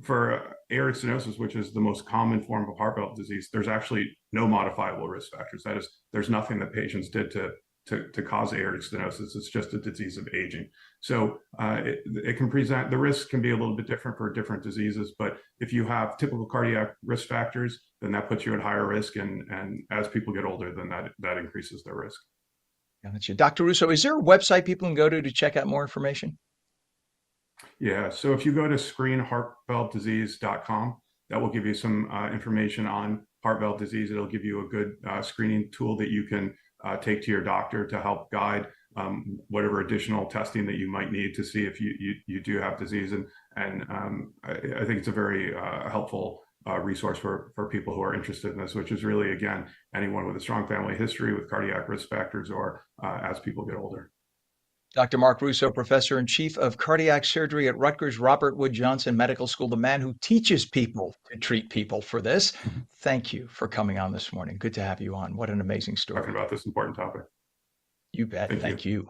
for aortic stenosis, which is the most common form of heart valve disease, there's actually no modifiable risk factors. That is, there's nothing that patients did to cause aortic stenosis. It's just a disease of aging. So it can present, the risk can be a little bit different for different diseases, but if you have typical cardiac risk factors, then that puts you at higher risk. And as people get older, then that increases their risk. Gotcha. Dr. Russo, is there a website people can go to check out more information? Yeah, so if you go to screenheartvalvedisease.com, that will give you some information on heart valve disease. It'll give you a good screening tool that you can take to your doctor to help guide whatever additional testing that you might need to see if you do have disease. And I think it's a very helpful resource for people who are interested in this, which is really, again, anyone with a strong family history with cardiac risk factors or as people get older. Dr. Mark Russo, Professor and Chief of Cardiac Surgery at Rutgers Robert Wood Johnson Medical School, the man who teaches people to treat people for this. Thank you for coming on this morning. Good to have you on. What an amazing Talking story. about this important topic. You bet. Thank Thank you. you.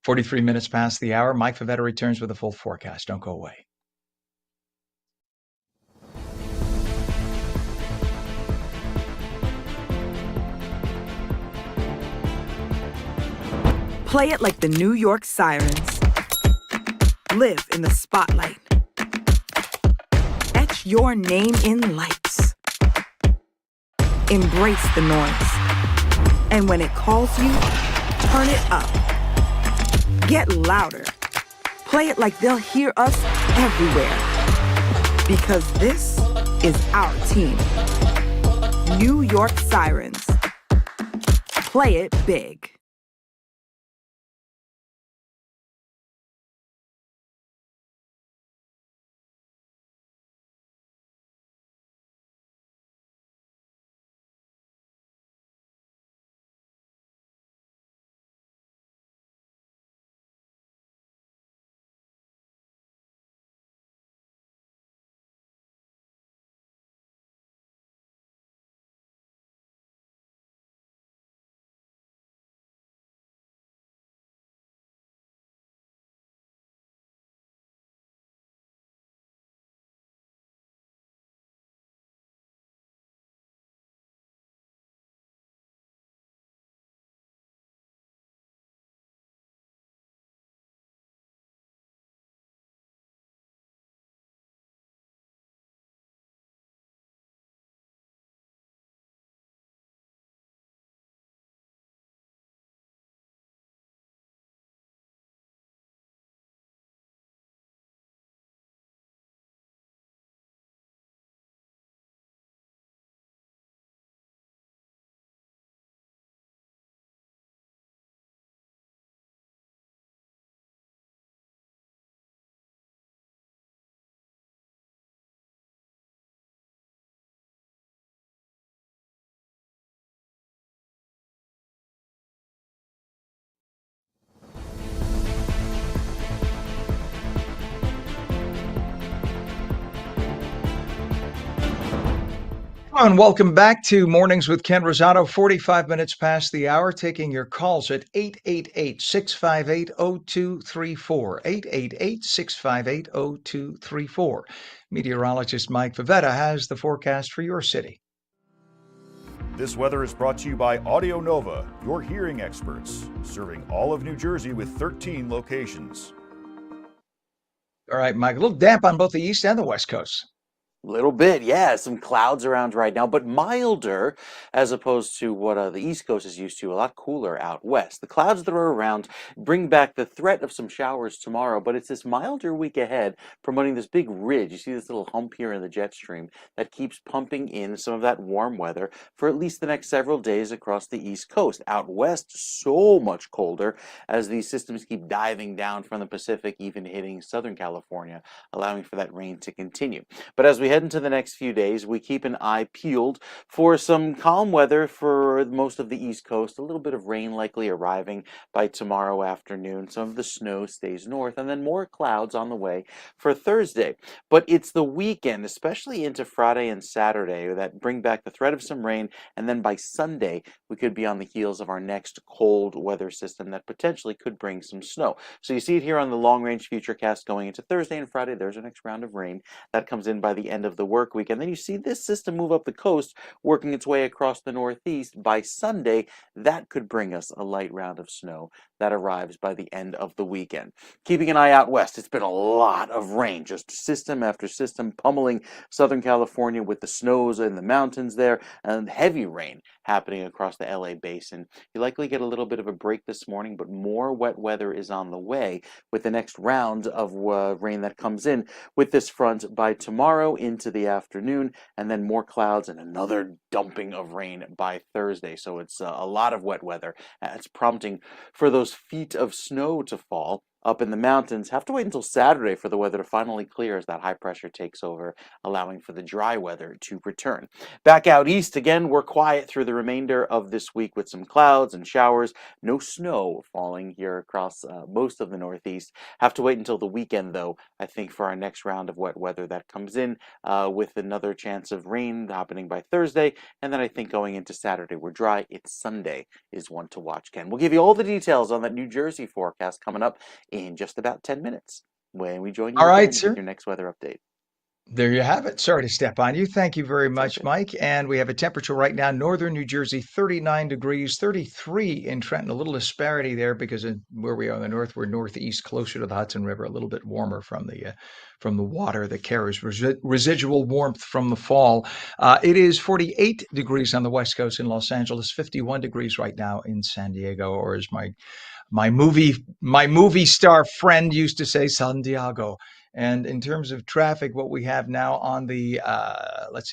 43 minutes past the hour. Mike Favetta returns with a full forecast. Don't go away. Play it like the New York Sirens. Live in the spotlight. Etch your name in lights. Embrace the noise. And when it calls you, turn it up. Get louder. Play it like they'll hear us everywhere. Because this is our team. New York Sirens. Play it big. Hello and welcome back to Mornings with Ken Rosato, 45 minutes past the hour, taking your calls at 888-658-0234, 888-658-0234. Meteorologist Mike Favetta has the forecast for your city. This weather is brought to you by Audio Nova, your hearing experts, serving all of New Jersey with 13 locations. All right, Mike, a little damp on both the east and the west coast. Little bit, yeah. Some clouds around right now, but milder as opposed to what the East Coast is used to. A lot cooler out west. The clouds that are around bring back the threat of some showers tomorrow, but it's this milder week ahead, promoting this big ridge. You see this little hump here in the jet stream that keeps pumping in some of that warm weather for at least the next several days across the East Coast. Out west, so much colder as these systems keep diving down from the Pacific, even hitting Southern California, allowing for that rain to continue. But as we head into the next few days, we keep an eye peeled for some calm weather for most of the East Coast. A little bit of rain likely arriving by tomorrow afternoon. Some of the snow stays north, and then more clouds on the way for Thursday. But it's the weekend, especially into Friday and Saturday, that bring back the threat of some rain, and then by Sunday, we could be on the heels of our next cold weather system that potentially could bring some snow. So you see it here on the long-range futurecast going into Thursday and Friday. There's our next round of rain that comes in by the end of the work week. And then you see this system move up the coast, working its way across the Northeast. By Sunday, that could bring us a light round of snow that arrives by the end of the weekend. Keeping an eye out west, it's been a lot of rain, just system after system pummeling Southern California with the snows in the mountains there, and heavy rain happening across the LA basin. You likely get a little bit of a break this morning, but more wet weather is on the way with the next round of rain that comes in with this front by tomorrow into the afternoon, and then more clouds and another dumping of rain by Thursday. So it's a lot of wet weather. It's prompting for those feet of snow to fall up in the mountains. Have to wait until Saturday for the weather to finally clear as that high pressure takes over, allowing for the dry weather to return. Back out east again, we're quiet through the remainder of this week with some clouds and showers. No snow falling here across most of the Northeast. Have to wait until the weekend, though, I think, for our next round of wet weather that comes in with another chance of rain happening by Thursday. And then I think going into Saturday, we're dry. It's Sunday is one to watch, Ken. We'll give you all the details on that New Jersey forecast coming up in just about 10 minutes when we join you All right, again sir. with your next weather update. There you have it. Sorry to step on you. Thank you very much, Okay. Mike. And we have a temperature right now, northern New Jersey, 39 degrees, 33 in Trenton. A little disparity there because of where we are in the north, we're northeast, closer to the Hudson River, a little bit warmer from the water that carries residual warmth from the fall. It is 48 degrees on the west coast in Los Angeles, 51 degrees right now in San Diego, or as my movie star friend used to say, San Diego. And in terms of traffic, what we have now on the,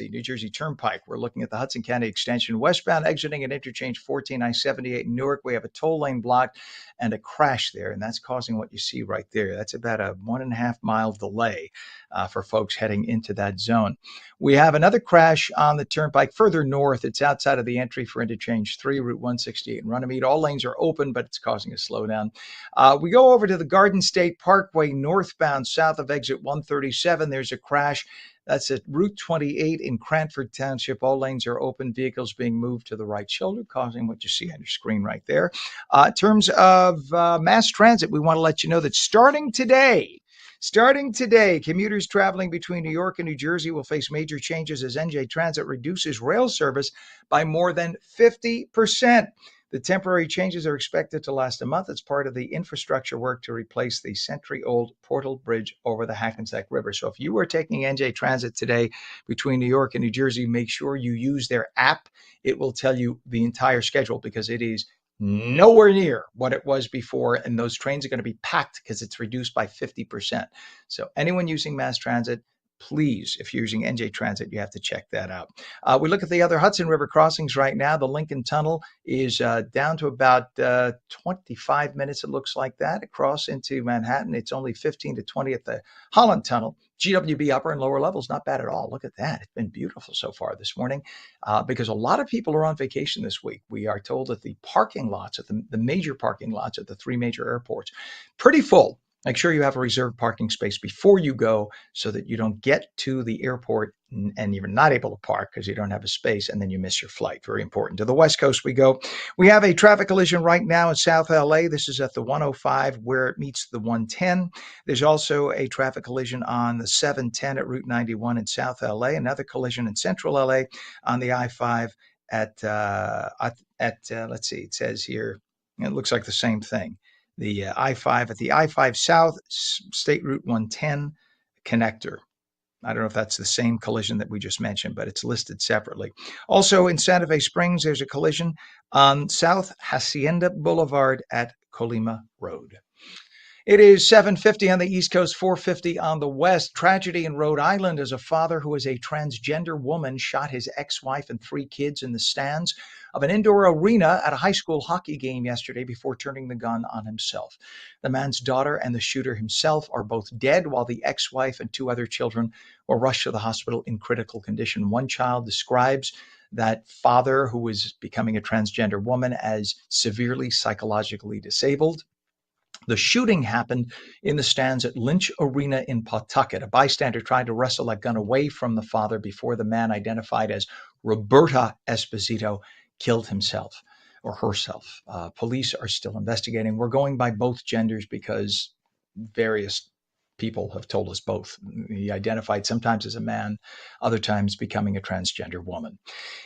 New Jersey Turnpike, we're looking at the Hudson County Extension, westbound exiting at interchange 14 I-78 in Newark. We have a toll lane blocked and a crash there, and that's causing what you see right there. That's about a 1.5 mile delay for folks heading into that zone. We have another crash on the Turnpike further north. It's outside of the entry for interchange 3, Route 168 in Runnymede. All lanes are open, but it's causing a slowdown. We go over to the Garden State Parkway northbound south of exit 137. There's a crash. That's at Route 28 in Cranford Township. All lanes are open. Vehicles being moved to the right shoulder, causing what you see on your screen right there. In terms of mass transit, we want to let you know that starting today, commuters traveling between New York and New Jersey will face major changes as NJ Transit reduces rail service by more than 50%. The temporary changes are expected to last a month. It's part of the infrastructure work to replace the century-old Portal Bridge over the Hackensack River. So if you are taking NJ Transit today between New York and New Jersey, make sure you use their app. It will tell you the entire schedule because it is nowhere near what it was before, and those trains are going to be packed because it's reduced by 50%. So anyone using mass transit, please, if you're using NJ Transit, you have to check that out. We look at the other Hudson River crossings right now. The Lincoln Tunnel is down to about 25 minutes, it looks like that, across into Manhattan. It's only 15 to 20 at the Holland Tunnel. GWB upper and lower levels, not bad at all. Look at that. It's been beautiful so far this morning because a lot of people are on vacation this week. We are told that the parking lots, at the major parking lots at the 3 major airports, pretty full. Make sure you have a reserved parking space before you go so that you don't get to the airport and you're not able to park because you don't have a space, and then you miss your flight. Very important. To the West Coast we go. We have a traffic collision right now in South LA. This is at the 105 where it meets the 110. There's also a traffic collision on the 710 at Route 91 in South LA. Another collision in Central LA on the I-5 let's see, it says here, it looks like the same thing. The I-5 at the I-5 South State Route 110 connector. I don't know if that's the same collision that we just mentioned, but it's listed separately. Also in Santa Fe Springs, there's a collision on South Hacienda Boulevard at Colima Road. It is 7:50 on the East Coast, 4:50 on the West. Tragedy in Rhode Island as a father who is a transgender woman shot his ex-wife and 3 kids in the stands of an indoor arena at a high school hockey game yesterday before turning the gun on himself. The man's daughter and the shooter himself are both dead, while the ex-wife and 2 other children were rushed to the hospital in critical condition. One child describes that father, who was becoming a transgender woman, as severely psychologically disabled. The shooting happened in the stands at Lynch Arena in Pawtucket. A bystander tried to wrestle that gun away from the father before the man, identified as Roberta Esposito, killed himself or herself. Police are still investigating. We're going by both genders because various people have told us both. He identified sometimes as a man, other times becoming a transgender woman.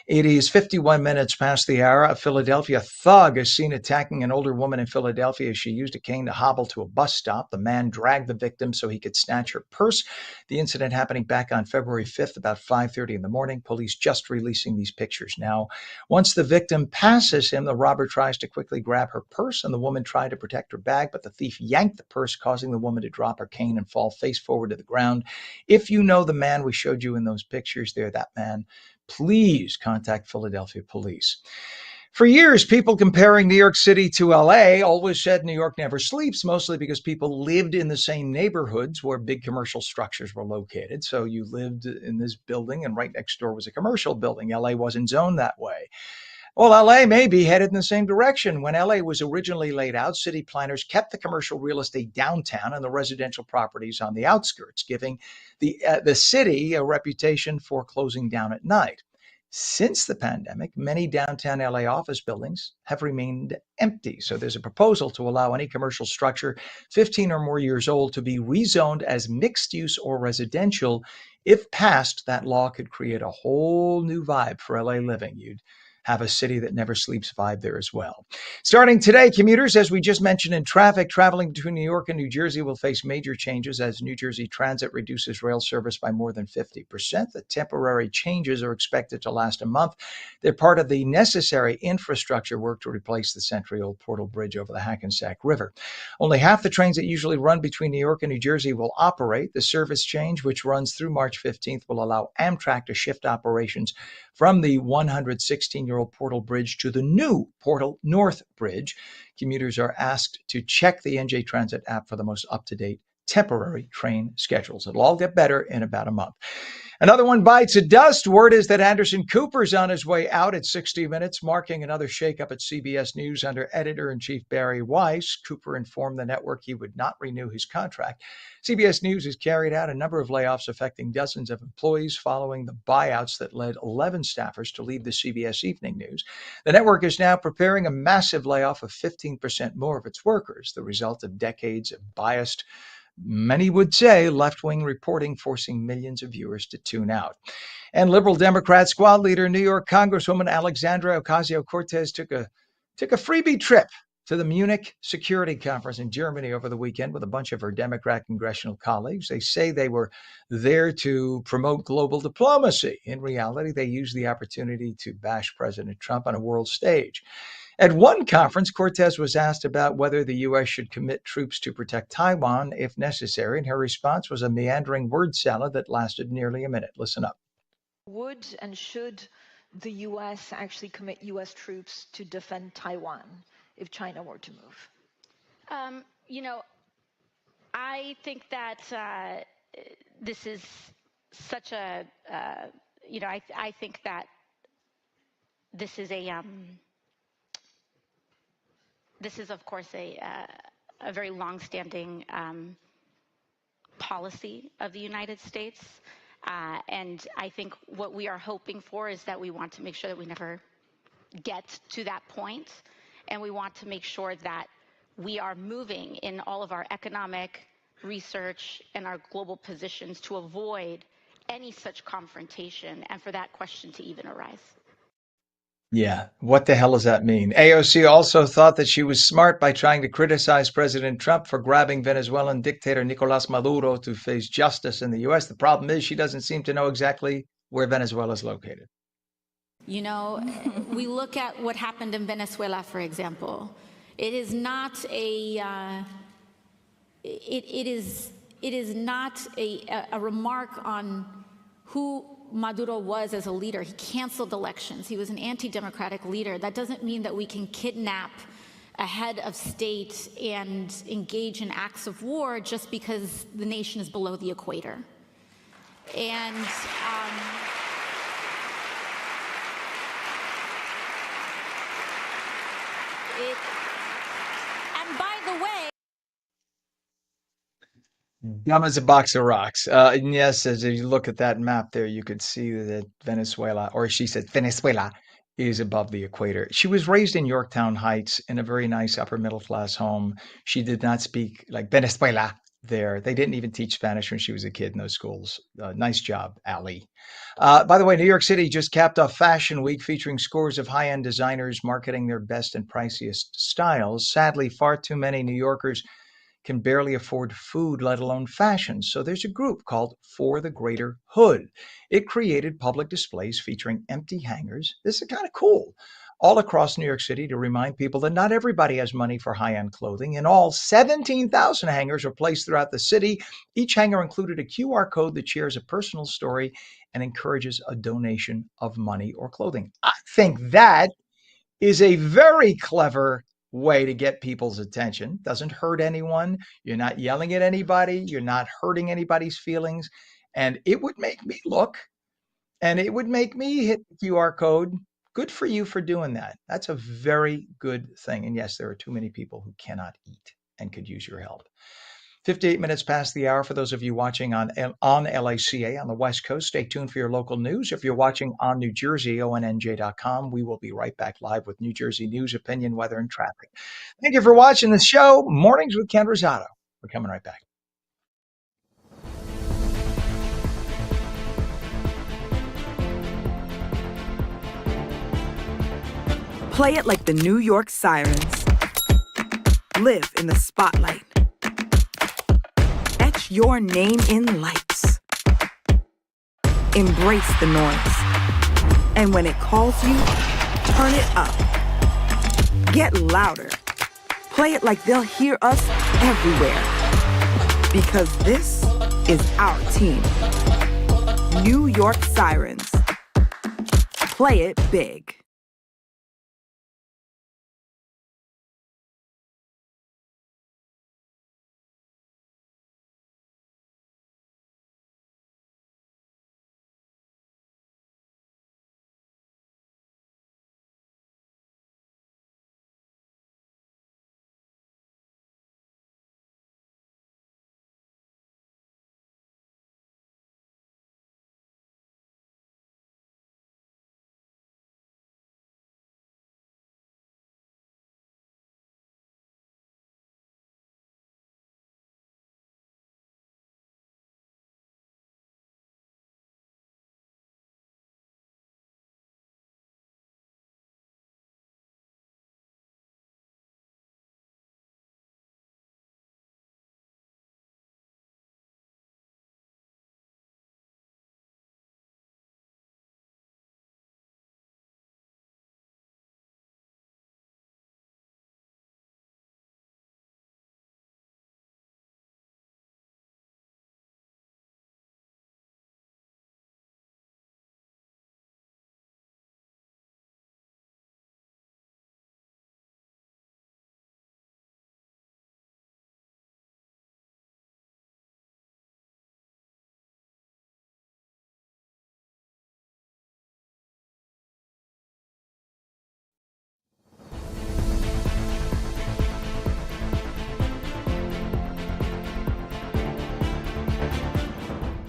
It is 51 minutes past the hour. A Philadelphia thug is seen attacking an older woman in Philadelphia as she used a cane to hobble to a bus stop. The man dragged the victim so he could snatch her purse. The incident happening back on February 5th, about 5:30 in the morning. Police just releasing these pictures now. Once the victim passes him, the robber tries to quickly grab her purse, and the woman tried to protect her bag, but the thief yanked the purse, causing the woman to drop her cane and fall face forward to the ground. If you know the man we showed you in those pictures there, that man, please contact Philadelphia police. For years, people comparing New York City to LA always said New York never sleeps, mostly because people lived in the same neighborhoods where big commercial structures were located. So you lived in this building and right next door was a commercial building. LA wasn't zoned that way. Well, LA may be headed in the same direction. When LA was originally laid out, city planners kept the commercial real estate downtown and the residential properties on the outskirts, giving the city a reputation for closing down at night. Since the pandemic, many downtown LA office buildings have remained empty. So there's a proposal to allow any commercial structure 15 or more years old to be rezoned as mixed use or residential. If passed, that law could create a whole new vibe for LA living. You'd have a city that never sleeps vibe there as well. Starting today, commuters, as we just mentioned in traffic, traveling between New York and New Jersey will face major changes as New Jersey Transit reduces rail service by more than 50%. The temporary changes are expected to last a month. They're part of the necessary infrastructure work to replace the century-old Portal Bridge over the Hackensack River. Only half the trains that usually run between New York and New Jersey will operate. The service change, which runs through March 15th, will allow Amtrak to shift operations from the 116-year-old Portal Bridge to the new Portal North Bridge. Commuters are asked to check the NJ Transit app for the most up-to-date temporary train schedules. It'll all get better in about a month. Another one bites the dust. Word is that Anderson Cooper's on his way out at 60 Minutes, marking another shakeup at CBS News under editor-in-chief Barry Weiss. Cooper informed the network he would not renew his contract. CBS News has carried out a number of layoffs affecting dozens of employees following the buyouts that led 11 staffers to leave the CBS Evening News. The network is now preparing a massive layoff of 15% more of its workers, the result of decades of biased, many would say, left-wing reporting, forcing millions of viewers to tune out. And liberal Democrat squad leader, New York Congresswoman Alexandria Ocasio-Cortez took a freebie trip to the Munich Security Conference in Germany over the weekend with a bunch of her Democrat congressional colleagues. They say they were there to promote global diplomacy. In reality, they used the opportunity to bash President Trump on a world stage. At one conference, Cortez was asked about whether the U.S. should commit troops to protect Taiwan if necessary, and her response was a meandering word salad that lasted nearly a minute. Listen up. Would and should the U.S. actually commit U.S. troops to defend Taiwan if China were to move? I think that this is such a, I think that this is this is, of course, a very longstanding policy of the United States. And I think what we are hoping for is that we want to make sure that we never get to that point, and we want to make sure that we are moving in all of our economic research and our global positions to avoid any such confrontation and for that question to even arise. Yeah, what the hell does that mean? AOC also thought that she was smart by trying to criticize President Trump for grabbing Venezuelan dictator Nicolas Maduro to face justice in the US. The problem is she doesn't seem to know exactly where Venezuela is located. You know, we look at what happened in Venezuela, for example. It is not it is not a remark on who Maduro was as a leader. He canceled elections. He was an anti-democratic leader. That doesn't mean that we can kidnap a head of state and engage in acts of war just because the nation is below the equator. And and by the way, Dumb as a box of rocks. And yes, as you look at that map there, you could see that Venezuela, or she said Venezuela, is above the equator. She was raised in Yorktown Heights in a very nice upper middle class home. She did not speak like Venezuela there. They didn't even teach Spanish when she was a kid in those schools. Nice job, Ali. By the way, New York City just capped off Fashion Week featuring scores of high end designers marketing their best and priciest styles. Sadly, far too many New Yorkers can barely afford food, let alone fashion. So there's a group called For the Greater Hood. It created public displays featuring empty hangars. This is kind of cool. All across New York City to remind people that not everybody has money for high end clothing. In all, 17,000 hangars were placed throughout the city. Each hanger included a QR code that shares a personal story and encourages a donation of money or clothing. I think that is a very clever way to get people's attention. Doesn't hurt anyone. You're not yelling at anybody. You're not hurting anybody's feelings. And it would make me look and it would make me hit the QR code. Good for you for doing that. That's a very good thing. And yes, there are too many people who cannot eat and could use your help. 58 minutes past the hour for those of you watching on LACA on the West Coast. Stay tuned for your local news. If you're watching on New Jersey, ONNJ.com, we will be right back live with New Jersey news, opinion, weather, and traffic. Thank you for watching the show. Mornings with Ken Rosato. We're coming right back. Play it like the New York Sirens. Live in the spotlight. Etch your name in lights. Embrace the noise. And when it calls you, turn it up. Get louder. Play it like they'll hear us everywhere. Because this is our team. New York Sirens. Play it big.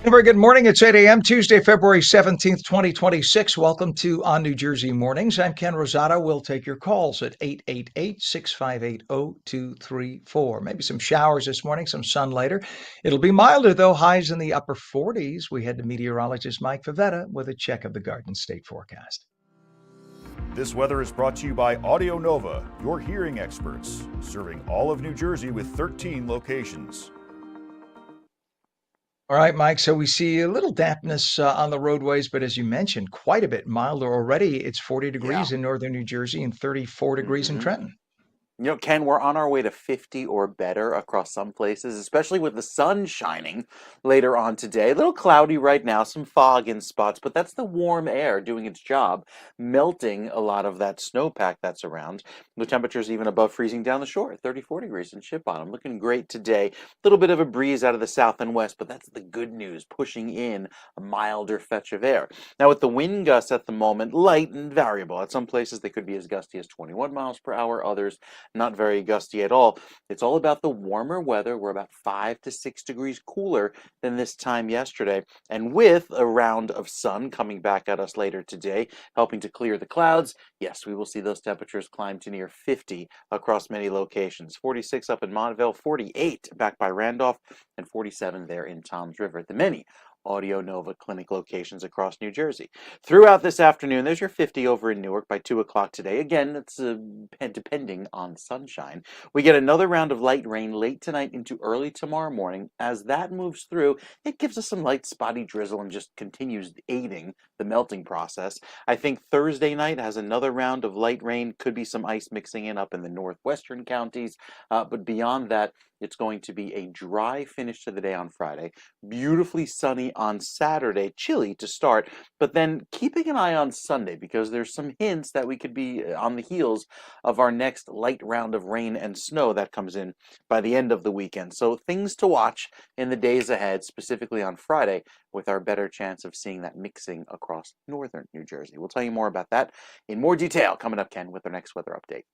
Very good morning. It's 8 a.m. Tuesday, February 17th, 2026. Welcome to On New Jersey Mornings. I'm Ken Rosato. We'll take your calls at 888-658-0234. Maybe some showers this morning, some sun later. It'll be milder, though, highs in the upper 40s. We head to meteorologist Mike Favetta with a check of the Garden State forecast. This weather is brought to you by Audio Nova, your hearing experts, serving all of New Jersey with 13 locations. All right, Mike. So we see a little dampness on the roadways, but as you mentioned, quite a bit milder already. It's 40 degrees in northern New Jersey and 34 degrees in Trenton. You know, Ken, we're on our way to 50 or better across some places, especially with the sun shining later on today. A little cloudy right now, some fog in spots, but that's the warm air doing its job, melting a lot of that snowpack that's around. The temperatures even above freezing down the shore, 34 degrees in Ship Bottom. Looking great today. A little bit of a breeze out of the south and west, but that's the good news, pushing in a milder fetch of air. Now, with the wind gusts at the moment, light and variable. At some places, they could be as gusty as 21 miles per hour, others not very gusty at all. It's all about the warmer weather. We're about 5 to 6 degrees cooler than this time yesterday. And with a round of sun coming back at us later today, helping to clear the clouds, yes, we will see those temperatures climb to near 50 across many locations. 46 up in Montville, 48 back by Randolph, and 47 there in Toms River at the many Audio Nova clinic locations across New Jersey. Throughout this afternoon, there's your 50 over in Newark by 2 o'clock today. Again, it's depending on sunshine. We get another round of light rain late tonight into early tomorrow morning. As that moves through, it gives us some light spotty drizzle and just continues aiding the melting process. I think Thursday night has another round of light rain. Could be some ice mixing in up in the northwestern counties. But beyond that, it's going to be a dry finish to the day on Friday. Beautifully sunny on Saturday, chilly to start, but then keeping an eye on Sunday because there's some hints that we could be on the heels of our next light round of rain and snow that comes in by the end of the weekend. So things to watch in the days ahead, specifically on Friday, with our better chance of seeing that mixing across northern New Jersey. We'll tell you more about that in more detail coming up, Ken, with our next weather update.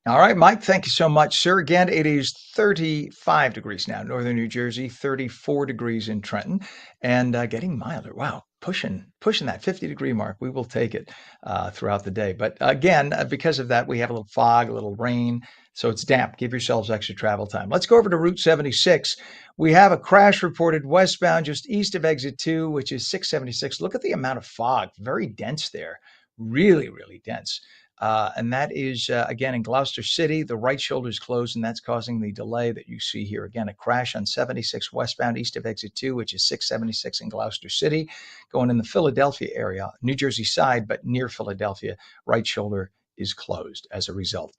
All right, Mike, thank you so much, sir. Again, it is 35 degrees now, northern New Jersey, 34 degrees in Trenton, and getting milder. Wow, pushing that 50-degree mark. We will take it throughout the day. But again, because of that, we have a little fog, a little rain, so it's damp. Give yourselves extra travel time. Let's go over to Route 76. We have a crash reported westbound just east of exit 2, which is 676. Look at the amount of fog, very dense there, really, really dense. And that is, again, in Gloucester City. The right shoulder is closed, and that's causing the delay that you see here. Again, a crash on 76 westbound east of exit 2, which is 676 in Gloucester City, going in the Philadelphia area, New Jersey side, but near Philadelphia. Right shoulder is closed as a result.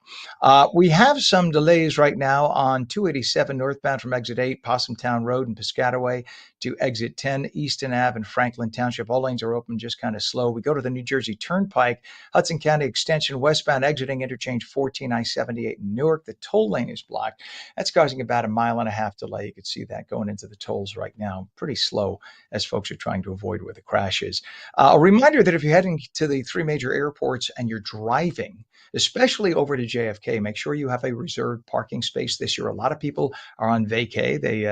We have some delays right now on 287 northbound from exit 8, Possumtown Road and Piscataway to exit 10, Easton Ave and Franklin Township. All lanes are open, just kind of slow. We go to the New Jersey Turnpike, Hudson County Extension, westbound exiting interchange 14 I-78 in Newark. The toll lane is blocked. That's causing about a mile and a half delay. You can see that going into the tolls right now. Pretty slow as folks are trying to avoid where the crash is. A reminder that if you're heading to the 3 major airports and you're driving, especially over to JFK, make sure you have a reserved parking space this year. A lot of people are on vacay. They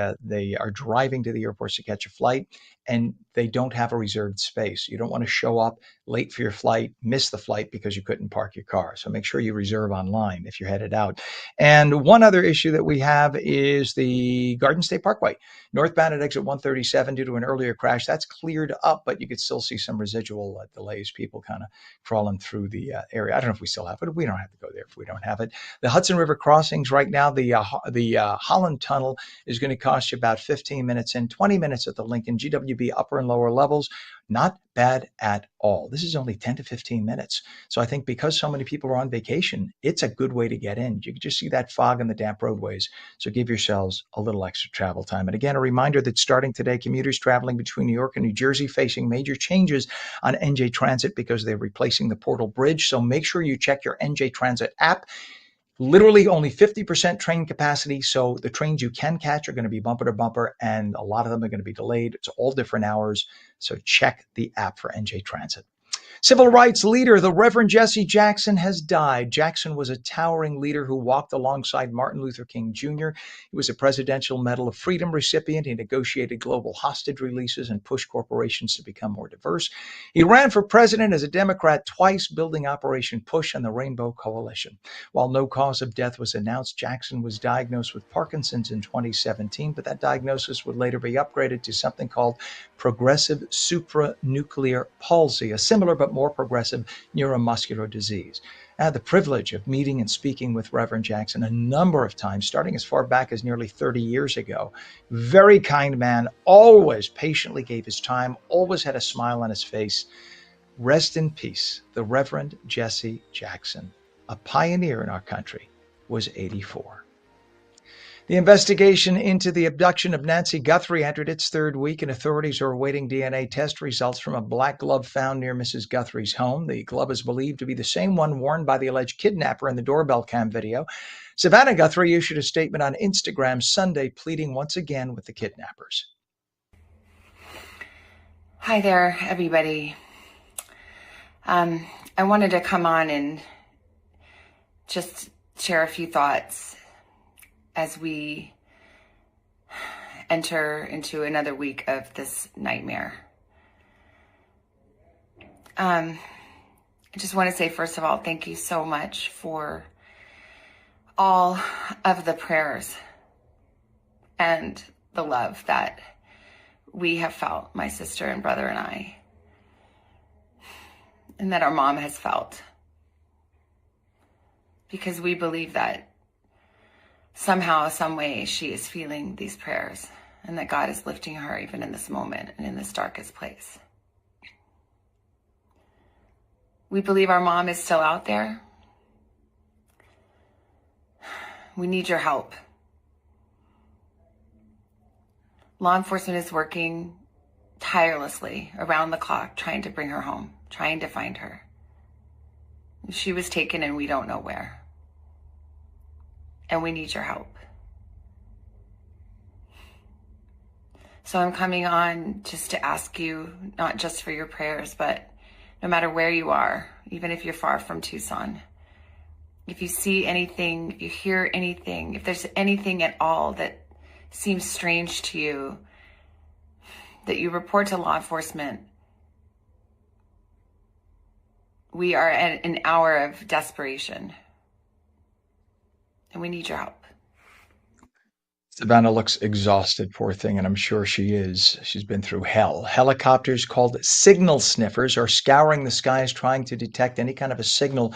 are driving to the airports to catch a flight, and they don't have a reserved space. You don't want to show up late for your flight, miss the flight because you couldn't park your car. So make sure you reserve online if you're headed out. And one other issue that we have is the Garden State Parkway, northbound at exit 137 due to an earlier crash. That's cleared up, but you could still see some residual delays, people kind of crawling through the area. I don't know if we still have it. We don't have to go there if we don't have it. The Hudson River crossings right now, the Holland Tunnel is going to cost you about 15 minutes and 20 minutes at the Lincoln GWB upper and lower levels. Not bad at all. This is only 10 to 15 minutes. So I think because so many people are on vacation, it's a good way to get in. You can just see that fog on the damp roadways. So give yourselves a little extra travel time. And again, a reminder that starting today, commuters traveling between New York and New Jersey facing major changes on NJ Transit because they're replacing the Portal Bridge. So make sure you check your NJ Transit app. Literally only 50% train capacity. So the trains you can catch are going to be bumper to bumper, and a lot of them are going to be delayed. It's all different hours. So check the app for NJ Transit. Civil rights leader, the Reverend Jesse Jackson, has died. Jackson was a towering leader who walked alongside Martin Luther King Jr. He was a Presidential Medal of Freedom recipient. He negotiated global hostage releases and pushed corporations to become more diverse. He ran for president as a Democrat twice, building Operation Push and the Rainbow Coalition. While no cause of death was announced, Jackson was diagnosed with Parkinson's in 2017, but that diagnosis would later be upgraded to something called progressive supranuclear palsy, a similar but more progressive neuromuscular disease. I had the privilege of meeting and speaking with Reverend Jackson a number of times, starting as far back as nearly 30 years ago. Very kind man, always patiently gave his time, always had a smile on his face. Rest in peace, the Reverend Jesse Jackson, a pioneer in our country, was 84. The investigation into the abduction of Nancy Guthrie entered its third week, and authorities are awaiting DNA test results from a black glove found near Mrs. Guthrie's home. The glove is believed to be the same one worn by the alleged kidnapper in the doorbell cam video. Savannah Guthrie issued a statement on Instagram Sunday, pleading once again with the kidnappers. Hi there, everybody. I wanted to come on and just share a few thoughts as we enter into another week of this nightmare. I just want to say, first of all, thank you so much for all of the prayers and the love that we have felt, my sister and brother and I, and that our mom has felt. Because we believe that somehow, some way, she is feeling these prayers, and that God is lifting her even in this moment and in this darkest place. We believe our mom is still out there. We need your help. Law enforcement is working tirelessly around the clock, trying to bring her home, trying to find her. She was taken and we don't know where. And we need your help. So I'm coming on just to ask you, not just for your prayers, but no matter where you are, even if you're far from Tucson, if you see anything, if you hear anything, if there's anything at all that seems strange to you, that you report to law enforcement. We are at an hour of desperation. And we need your help. Savannah looks exhausted, poor thing, and I'm sure she is. She's been through hell. Helicopters called signal sniffers are scouring the skies trying to detect any kind of a signal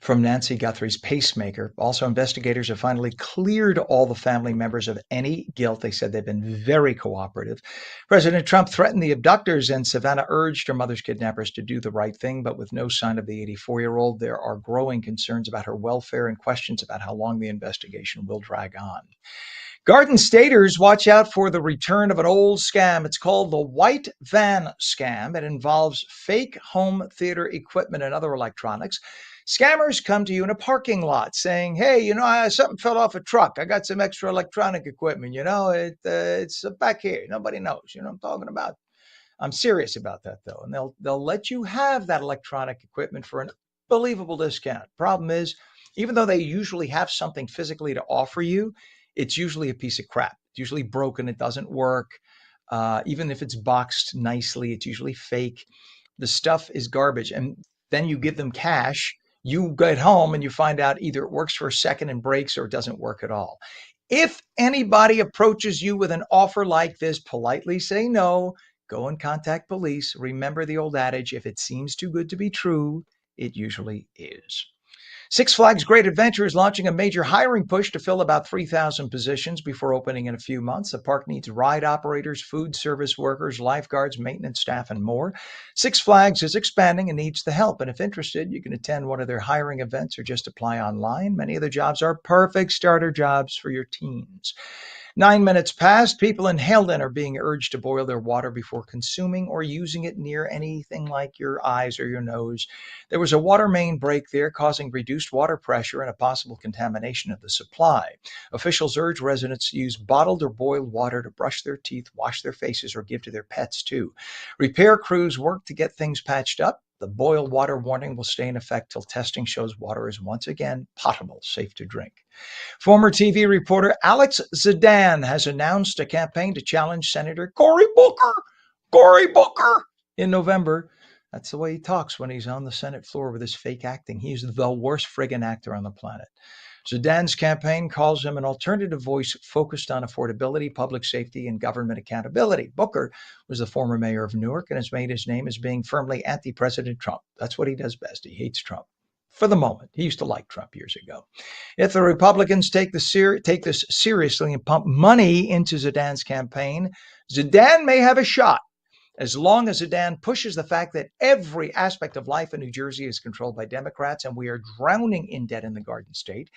from Nancy Guthrie's pacemaker. Also, investigators have finally cleared all the family members of any guilt. They said they've been very cooperative. President Trump threatened the abductors, and Savannah urged her mother's kidnappers to do the right thing, but with no sign of the 84-year-old, there are growing concerns about her welfare and questions about how long the investigation will drag on. Garden Staters, watch out for the return of an old scam. It's called the White Van Scam. It involves fake home theater equipment and other electronics. Scammers come to you in a parking lot saying, hey, something fell off a truck. I got some extra electronic equipment. It's back here. Nobody knows. You know what I'm talking about? I'm serious about that, though. And they'll let you have that electronic equipment for an unbelievable discount. Problem is, even though they usually have something physically to offer you, it's usually a piece of crap. It's usually broken. It doesn't work. Even if it's boxed nicely, it's usually fake. The stuff is garbage. And then you give them cash. You get home and you find out either it works for a second and breaks or it doesn't work at all. If anybody approaches you with an offer like this, politely say no. Go and contact police. Remember the old adage, if it seems too good to be true, it usually is. Six Flags Great Adventure is launching a major hiring push to fill about 3,000 positions before opening in a few months. The park needs ride operators, food service workers, lifeguards, maintenance staff, and more. Six Flags is expanding and needs the help. And if interested, you can attend one of their hiring events or just apply online. Many of the jobs are perfect starter jobs for your teens. 9 minutes past, people in Helden are being urged to boil their water before consuming or using it near anything like your eyes or your nose. There was a water main break there, causing reduced water pressure and a possible contamination of the supply. Officials urge residents to use bottled or boiled water to brush their teeth, wash their faces, or give to their pets too. Repair crews work to get things patched up. The boil water warning will stay in effect till testing shows water is once again potable, safe to drink. Former TV reporter Alex Zidane has announced a campaign to challenge Senator Cory Booker. Cory Booker in November. That's the way he talks when he's on the Senate floor with his fake acting. He's the worst friggin' actor on the planet. Zidane's campaign calls him an alternative voice focused on affordability, public safety, and government accountability. Booker was the former mayor of Newark and has made his name as being firmly anti-President Trump. That's what he does best. He hates Trump. For the moment. He used to like Trump years ago. If the Republicans take this seriously and pump money into Zidane's campaign, Zidane may have a shot as long as Zidane pushes the fact that every aspect of life in New Jersey is controlled by Democrats and we are drowning in debt in the Garden State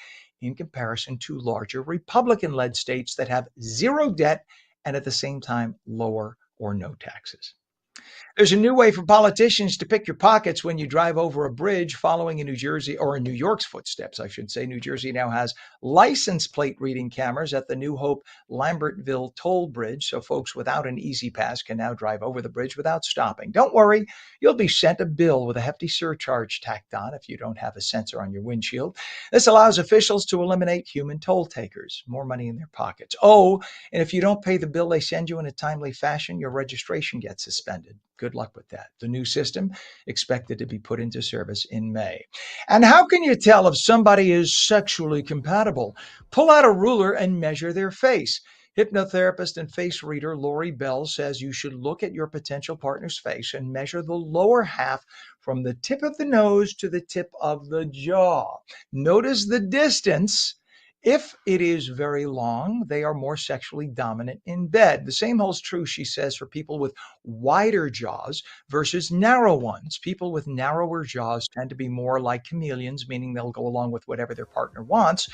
in comparison to larger Republican-led states that have zero debt and at the same time lower or no taxes. There's a new way for politicians to pick your pockets when you drive over a bridge following in New Jersey, or in New York's footsteps, I should say. New Jersey now has license plate reading cameras at the New Hope Lambertville toll bridge, so folks without an easy pass can now drive over the bridge without stopping. Don't worry, you'll be sent a bill with a hefty surcharge tacked on if you don't have a sensor on your windshield. This allows officials to eliminate human toll takers, more money in their pockets. Oh, and if you don't pay the bill they send you in a timely fashion, your registration gets suspended. Good luck with that. The new system expected to be put into service in May. And how can you tell if somebody is sexually compatible? Pull out a ruler and measure their face. Hypnotherapist and face reader Lori Bell says you should look at your potential partner's face and measure the lower half from the tip of the nose to the tip of the jaw. Notice the distance. If it is very long, they are more sexually dominant in bed. The same holds true, she says, for people with wider jaws versus narrow ones. People with narrower jaws tend to be more like chameleons, meaning they'll go along with whatever their partner wants,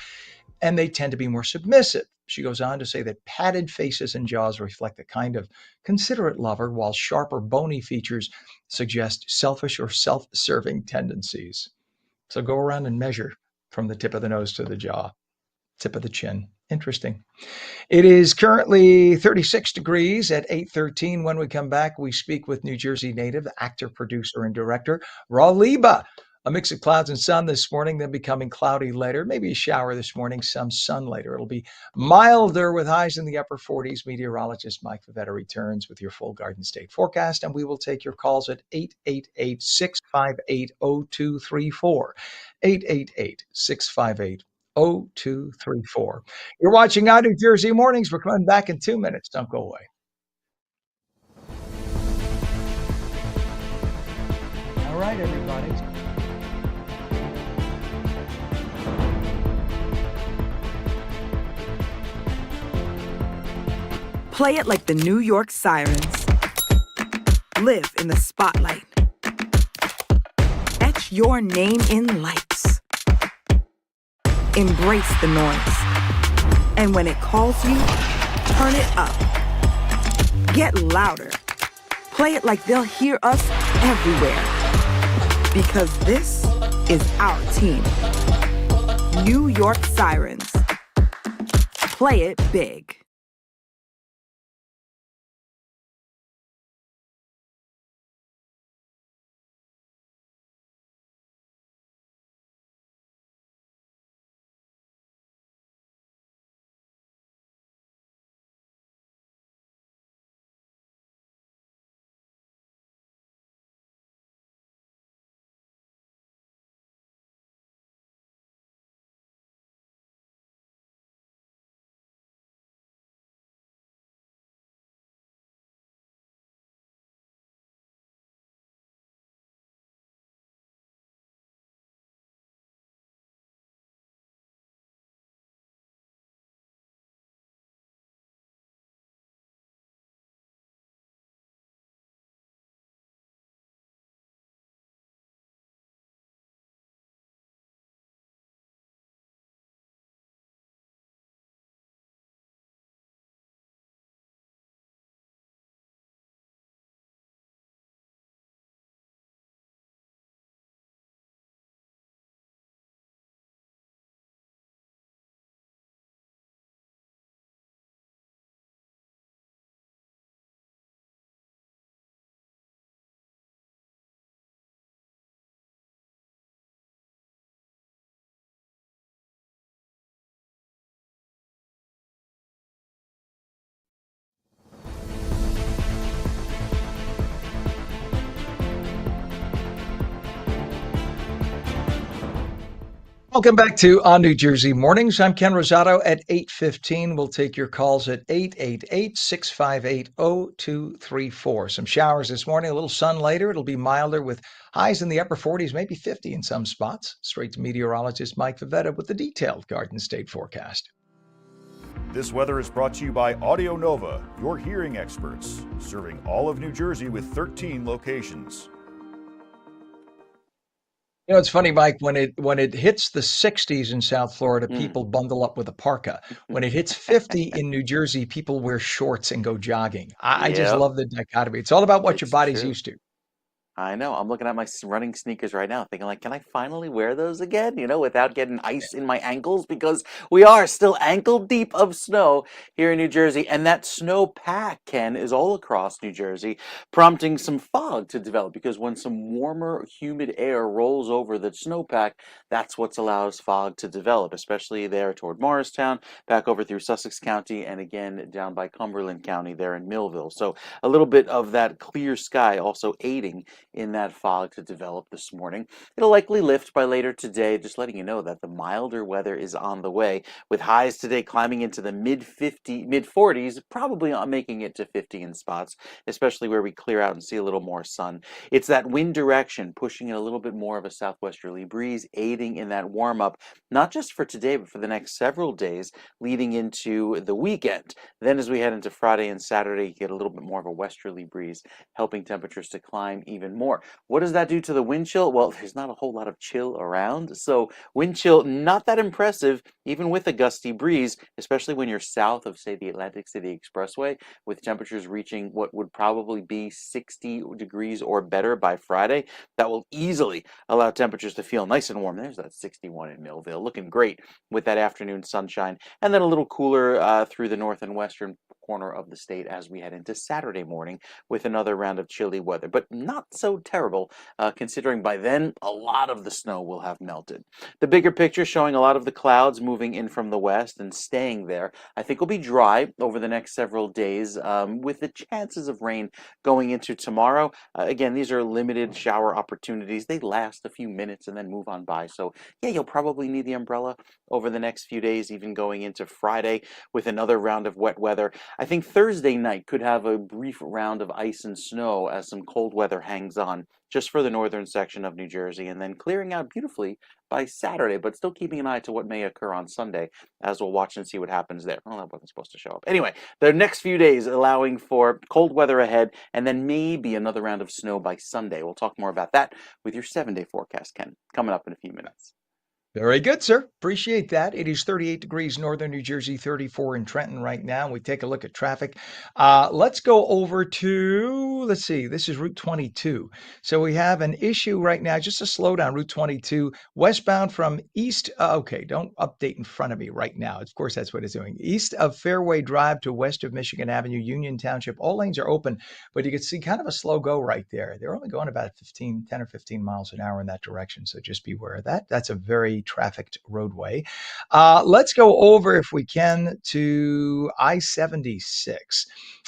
and they tend to be more submissive. She goes on to say that padded faces and jaws reflect a kind of considerate lover, while sharp or bony features suggest selfish or self-serving tendencies. So go around and measure from the tip of the nose to the jaw. Tip of the chin. Interesting. It is currently 36 degrees at 8:13. When we come back, we speak with New Jersey native, actor, producer, and director Raw Liba. A mix of clouds and sun this morning, then becoming cloudy later. Maybe a shower this morning, some sun later. It'll be milder with highs in the upper 40s. Meteorologist Mike Favetta returns with your full Garden State forecast, and we will take your calls at 888-658-0234. 888-658-0234. You're watching Out New Jersey Mornings. We're coming back in 2 minutes. Don't go away. All right, everybody. Play it like the New York Sirens. Live in the spotlight. Etch your name in lights. Embrace the noise. And when it calls you, turn it up. Get louder. Play it like they'll hear us everywhere. Because this is our team. New York Sirens. Play it big. Welcome back to On New Jersey Mornings. I'm Ken Rosato at 8:15. We'll take your calls at 888-658-0234. Some showers this morning, a little sun later. It'll be milder with highs in the upper 40s, maybe 50 in some spots. Straight to meteorologist Mike Favetta with the detailed Garden State forecast. This weather is brought to you by Audio Nova, your hearing experts, serving all of New Jersey with 13 locations. You know, it's funny, Mike, when it hits the 60s in South Florida, Mm. people bundle up with a parka. When it hits 50 in New Jersey, people wear shorts and go jogging. I just Yep, love the dichotomy. It's all about what your it's body's true. used to. I know. I'm looking at my running sneakers right now, thinking like, can I finally wear those again? Without getting ice in my ankles, because we are still ankle deep of snow here in New Jersey, and that snow pack, Ken, is all across New Jersey, prompting some fog to develop. Because when some warmer, humid air rolls over the snowpack, that's what allows fog to develop, especially there toward Morristown, back over through Sussex County, and again down by Cumberland County there in Millville. So a little bit of that clear sky also aiding in that fog to develop this morning. It'll likely lift by later today, just letting you know that the milder weather is on the way, with highs today climbing into the mid 40s, probably not making it to 50 in spots, especially where we clear out and see a little more sun. It's that wind direction pushing in a little bit more of a southwesterly breeze, aiding in that warm up, not just for today, but for the next several days leading into the weekend. Then as we head into Friday and Saturday, you get a little bit more of a westerly breeze, helping temperatures to climb even more. What does that do to the wind chill? Well, there's not a whole lot of chill around, so wind chill not that impressive, even with a gusty breeze, especially when you're south of, say, the Atlantic City Expressway, with temperatures reaching what would probably be 60 degrees or better by Friday. That will easily allow temperatures to feel nice and warm. There's that 61 in Millville, looking great with that afternoon sunshine, and then a little cooler through the north and western corner of the state as we head into Saturday morning with another round of chilly weather, but not so terrible considering by then a lot of the snow will have melted. The bigger picture showing a lot of the clouds moving in from the west and staying there, I think will be dry over the next several days, with the chances of rain going into tomorrow. Again, these are limited shower opportunities. They last a few minutes and then move on by. So yeah, you'll probably need the umbrella over the next few days, even going into Friday with another round of wet weather. I think Thursday night could have a brief round of ice and snow as some cold weather hangs on just for the northern section of New Jersey, and then clearing out beautifully by Saturday, but still keeping an eye to what may occur on Sunday, as we'll watch and see what happens there. Well, that wasn't supposed to show up. Anyway, the next few days allowing for cold weather ahead, and then maybe another round of snow by Sunday. We'll talk more about that with your 7-day forecast, Ken, coming up in a few minutes. Very good, sir. Appreciate that. It is 38 degrees northern New Jersey, 34 in Trenton right now. We take a look at traffic. Let's go over to, let's see, this is Route 22. So we have an issue right now, just a slowdown, Route 22, westbound from east. Okay, don't update in front of me right now. Of course, that's what it's doing. East of Fairway Drive to west of Michigan Avenue, Union Township. All lanes are open, but you can see kind of a slow go right there. They're only going about 10 or 15 miles an hour in that direction. So just beware of that. That's a very trafficked roadway. Let's go over, if we can, to I-76.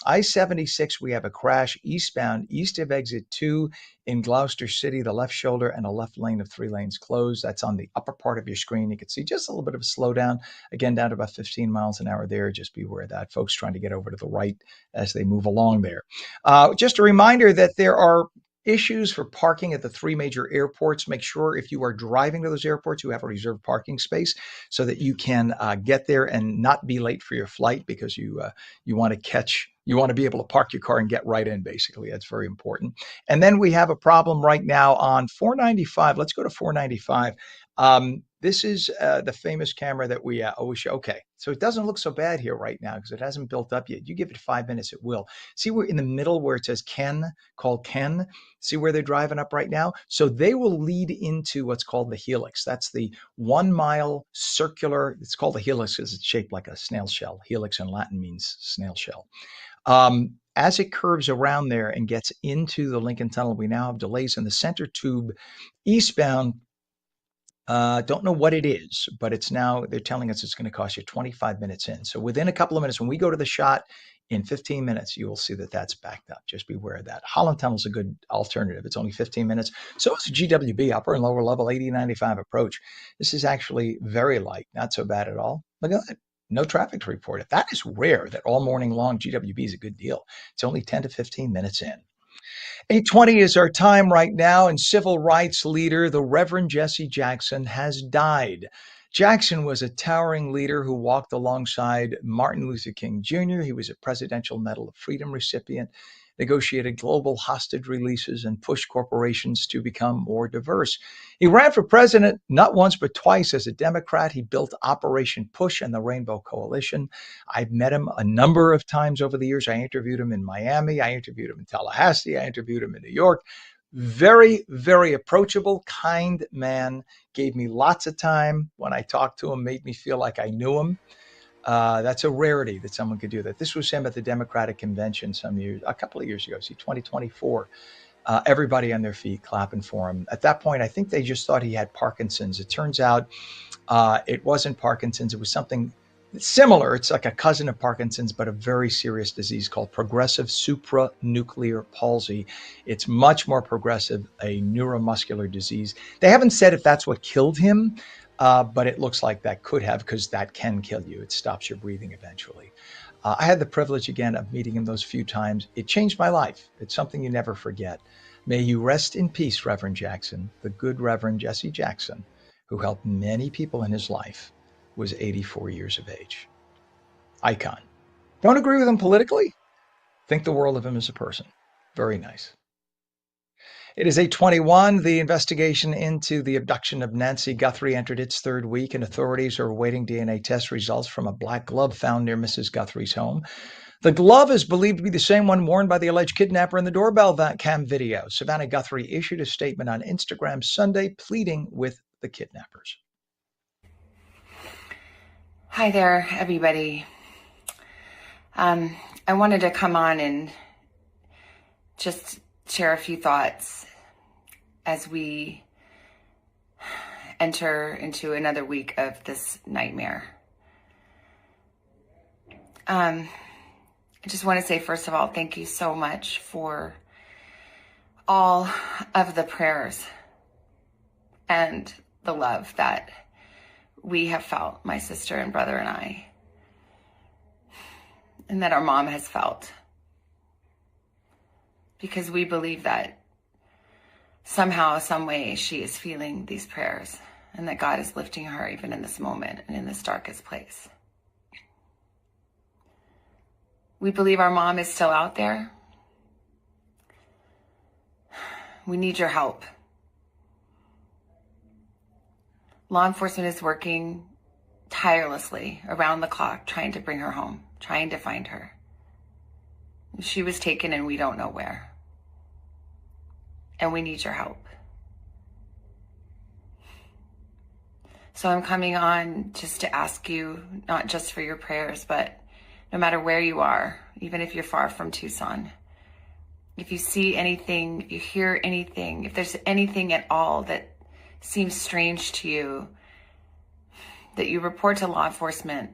I-76, we have a crash eastbound, east of exit 2 in Gloucester City, the left shoulder and a left lane of 3 lanes closed. That's on the upper part of your screen. You can see just a little bit of a slowdown, again, down to about 15 miles an hour there. Just beware of that. Folks trying to get over to the right as they move along there. Just a reminder that there are issues for parking at the 3 major airports. Make sure if you are driving to those airports, you have a reserved parking space so that you can get there and not be late for your flight, because you want to be able to park your car and get right in, basically. That's very important. And then we have a problem right now on 495. Let's go to 495. This is the famous camera that we always show. Okay, so it doesn't look so bad here right now because it hasn't built up yet. You give it 5 minutes, it will. See, we're in the middle where it says Ken, call Ken. See where they're driving up right now? So they will lead into what's called the helix. That's the 1 mile circular. It's called the helix because it's shaped like a snail shell. Helix in Latin means snail shell. As it curves around there and gets into the Lincoln Tunnel, we now have delays in the center tube eastbound Don't know what it is, but it's now, they're telling us it's going to cost you 25 minutes in. So within a couple of minutes, when we go to the shot, in 15 minutes, you will see that that's backed up. Just beware of that. Holland Tunnel is a good alternative. It's only 15 minutes. So is a GWB, upper and lower level 8095 approach. This is actually very light, not so bad at all. Look at that. No traffic to report. That is rare that all morning long GWB is a good deal. It's only 10 to 15 minutes in. 8:20 is our time right now, and civil rights leader, the Reverend Jesse Jackson, has died. Jackson was a towering leader who walked alongside Martin Luther King Jr. He was a Presidential Medal of Freedom recipient, negotiated global hostage releases, and pushed corporations to become more diverse. He ran for president not once but twice as a Democrat. He built Operation Push and the Rainbow Coalition. I've met him a number of times over the years. I interviewed him in Miami. I interviewed him in Tallahassee. I interviewed him in New York. Very, very approachable, kind man. Gave me lots of time when I talked to him, made me feel like I knew him. That's a rarity that someone could do that. This was him at the Democratic Convention a couple of years ago, 2024. Everybody on their feet clapping for him. At that point, I think they just thought he had Parkinson's. It turns out it wasn't Parkinson's. It was something similar. It's like a cousin of Parkinson's, but a very serious disease called progressive supranuclear palsy. It's much more progressive, a neuromuscular disease. They haven't said if that's what killed him, but it looks like that could have, because that can kill you. It stops your breathing eventually. I had the privilege again of meeting him those few times. It changed my life. It's something you never forget. May you rest in peace, Reverend Jackson. The good Reverend Jesse Jackson, who helped many people in his life, was 84 years of age. Icon. Don't agree with him politically? Think the world of him as a person. Very nice. It is 8:21. The investigation into the abduction of Nancy Guthrie entered its third week, and authorities are awaiting DNA test results from a black glove found near Mrs. Guthrie's home. The glove is believed to be the same one worn by the alleged kidnapper in the doorbell cam video. Savannah Guthrie issued a statement on Instagram Sunday pleading with the kidnappers. Hi there, everybody. I wanted to come on and just share a few thoughts as we enter into another week of this nightmare. I just want to say, first of all, thank you so much for all of the prayers and the love that we have felt, my sister and brother and I, and that our mom has felt. Because we believe that somehow, some way, she is feeling these prayers, and that God is lifting her even in this moment and in this darkest place. We believe our mom is still out there. We need your help. Law enforcement is working tirelessly around the clock, trying to bring her home, trying to find her. She was taken and we don't know where. And we need your help. So I'm coming on just to ask you, not just for your prayers, but no matter where you are, even if you're far from Tucson, if you see anything, if you hear anything, if there's anything at all that seems strange to you, that you report to law enforcement.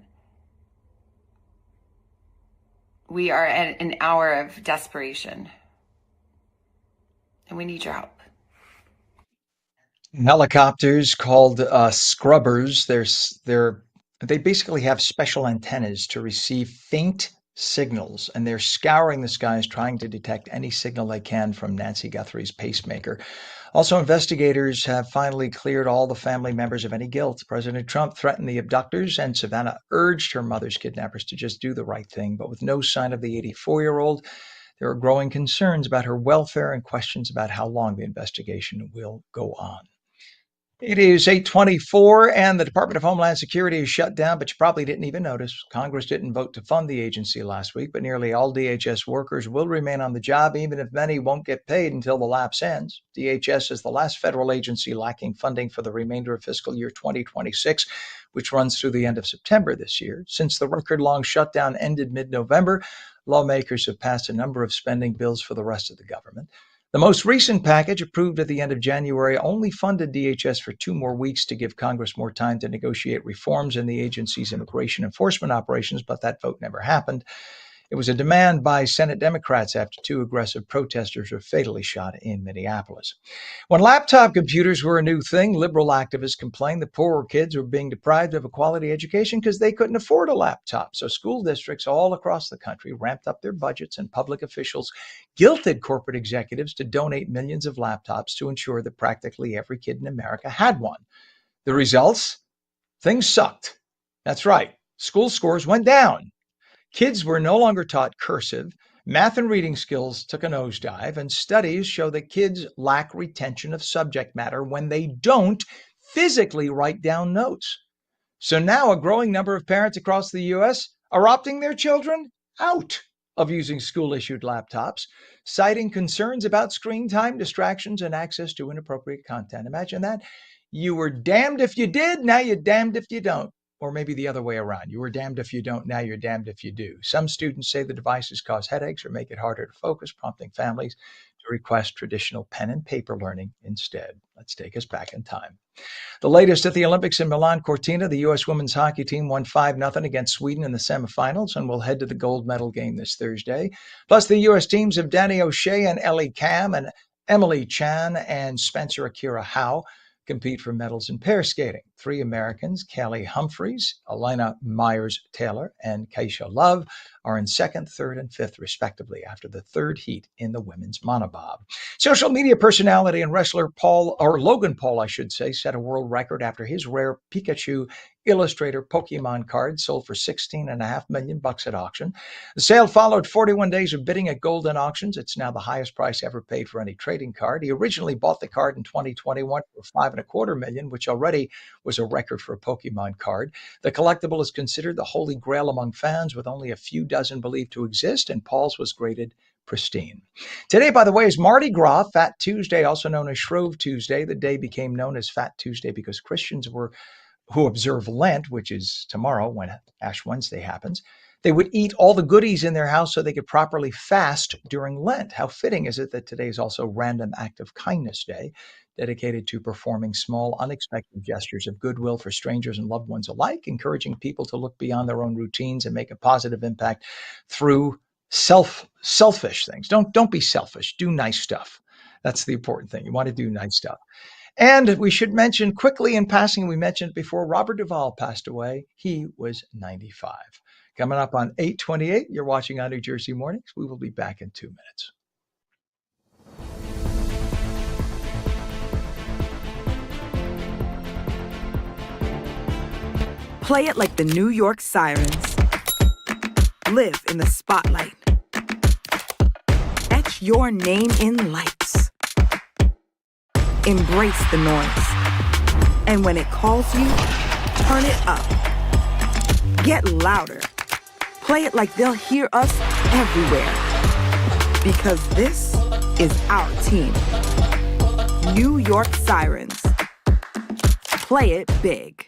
We are at an hour of desperation, and we need your help. Helicopters called scrubbers. They basically have special antennas to receive faint signals, and they're scouring the skies trying to detect any signal they can from Nancy Guthrie's pacemaker. Also, investigators have finally cleared all the family members of any guilt. President Trump threatened the abductors, and Savannah urged her mother's kidnappers to just do the right thing. But with no sign of the 84-year-old, there are growing concerns about her welfare and questions about how long the investigation will go on. It is 8:24, and the Department of Homeland Security is shut down, but you probably didn't even notice. Congress didn't vote to fund the agency last week, but nearly all DHS workers will remain on the job, even if many won't get paid until the lapse ends. DHS is the last federal agency lacking funding for the remainder of fiscal year 2026, which runs through the end of September this year. Since the record-long shutdown ended mid-November, lawmakers have passed a number of spending bills for the rest of the government. The most recent package, approved at the end of January, only funded DHS for 2 more weeks to give Congress more time to negotiate reforms in the agency's immigration enforcement operations, but that vote never happened. It was a demand by Senate Democrats after 2 aggressive protesters were fatally shot in Minneapolis. When laptop computers were a new thing, liberal activists complained that poorer kids were being deprived of a quality education because they couldn't afford a laptop. So school districts all across the country ramped up their budgets, and public officials guilted corporate executives to donate millions of laptops to ensure that practically every kid in America had one. The results? Things sucked. That's right. School scores went down. Kids were no longer taught cursive. Math and reading skills took a nosedive, and studies show that kids lack retention of subject matter when they don't physically write down notes. So now a growing number of parents across the US are opting their children out of using school issued laptops, citing concerns about screen time, distractions, and access to inappropriate content. Imagine that. You were damned if you did, now you're damned if you don't. Or maybe the other way around. You were damned if you don't, now you're damned if you do. Some students say the devices cause headaches or make it harder to focus, prompting families to request traditional pen and paper learning instead. Let's take us back in time. The latest at the Olympics in Milan Cortina, the U.S. women's hockey team won 5-0 against Sweden in the semifinals and will head to the gold medal game this Thursday. Plus, the U.S. teams of Danny O'Shea and Ellie Kam and Emily Chan and Spencer Akira Howe compete for medals in pair skating. 3 Americans, Callie Humphreys, Elena Myers-Taylor, and Keisha Love, are in second, third, and fifth, respectively, after the third heat in the women's monobob. Social media personality and wrestler Logan Paul, I should say, set a world record after his rare Pikachu Illustrator Pokemon card sold for $16.5 million at auction. The sale followed 41 days of bidding at Golden Auctions. It's now the highest price ever paid for any trading card. He originally bought the card in 2021 for $5.25 million, which already was a record for a Pokemon card. The collectible is considered the holy grail among fans, with only a few dozen believed to exist, and Paul's was graded pristine. Today, by the way, is Mardi Gras, Fat Tuesday, also known as Shrove Tuesday. The day became known as Fat Tuesday because Christians who observe Lent, which is tomorrow when Ash Wednesday happens, they would eat all the goodies in their house so they could properly fast during Lent. How fitting is it that today is also Random Act of Kindness Day, dedicated to performing small, unexpected gestures of goodwill for strangers and loved ones alike, encouraging people to look beyond their own routines and make a positive impact through selfish things. Don't be selfish. Do nice stuff. That's the important thing. You want to do nice stuff. And we should mention quickly in passing, we mentioned before, Robert Duvall passed away. He was 95. Coming up on 8:28, you're watching on New Jersey Mornings. We will be back in 2 minutes. Play it like the New York Sirens. Live in the spotlight. Etch your name in lights. Embrace the noise. And when it calls you, turn it up. Get louder. Play it like they'll hear us everywhere. Because this is our team. New York Sirens. Play it big.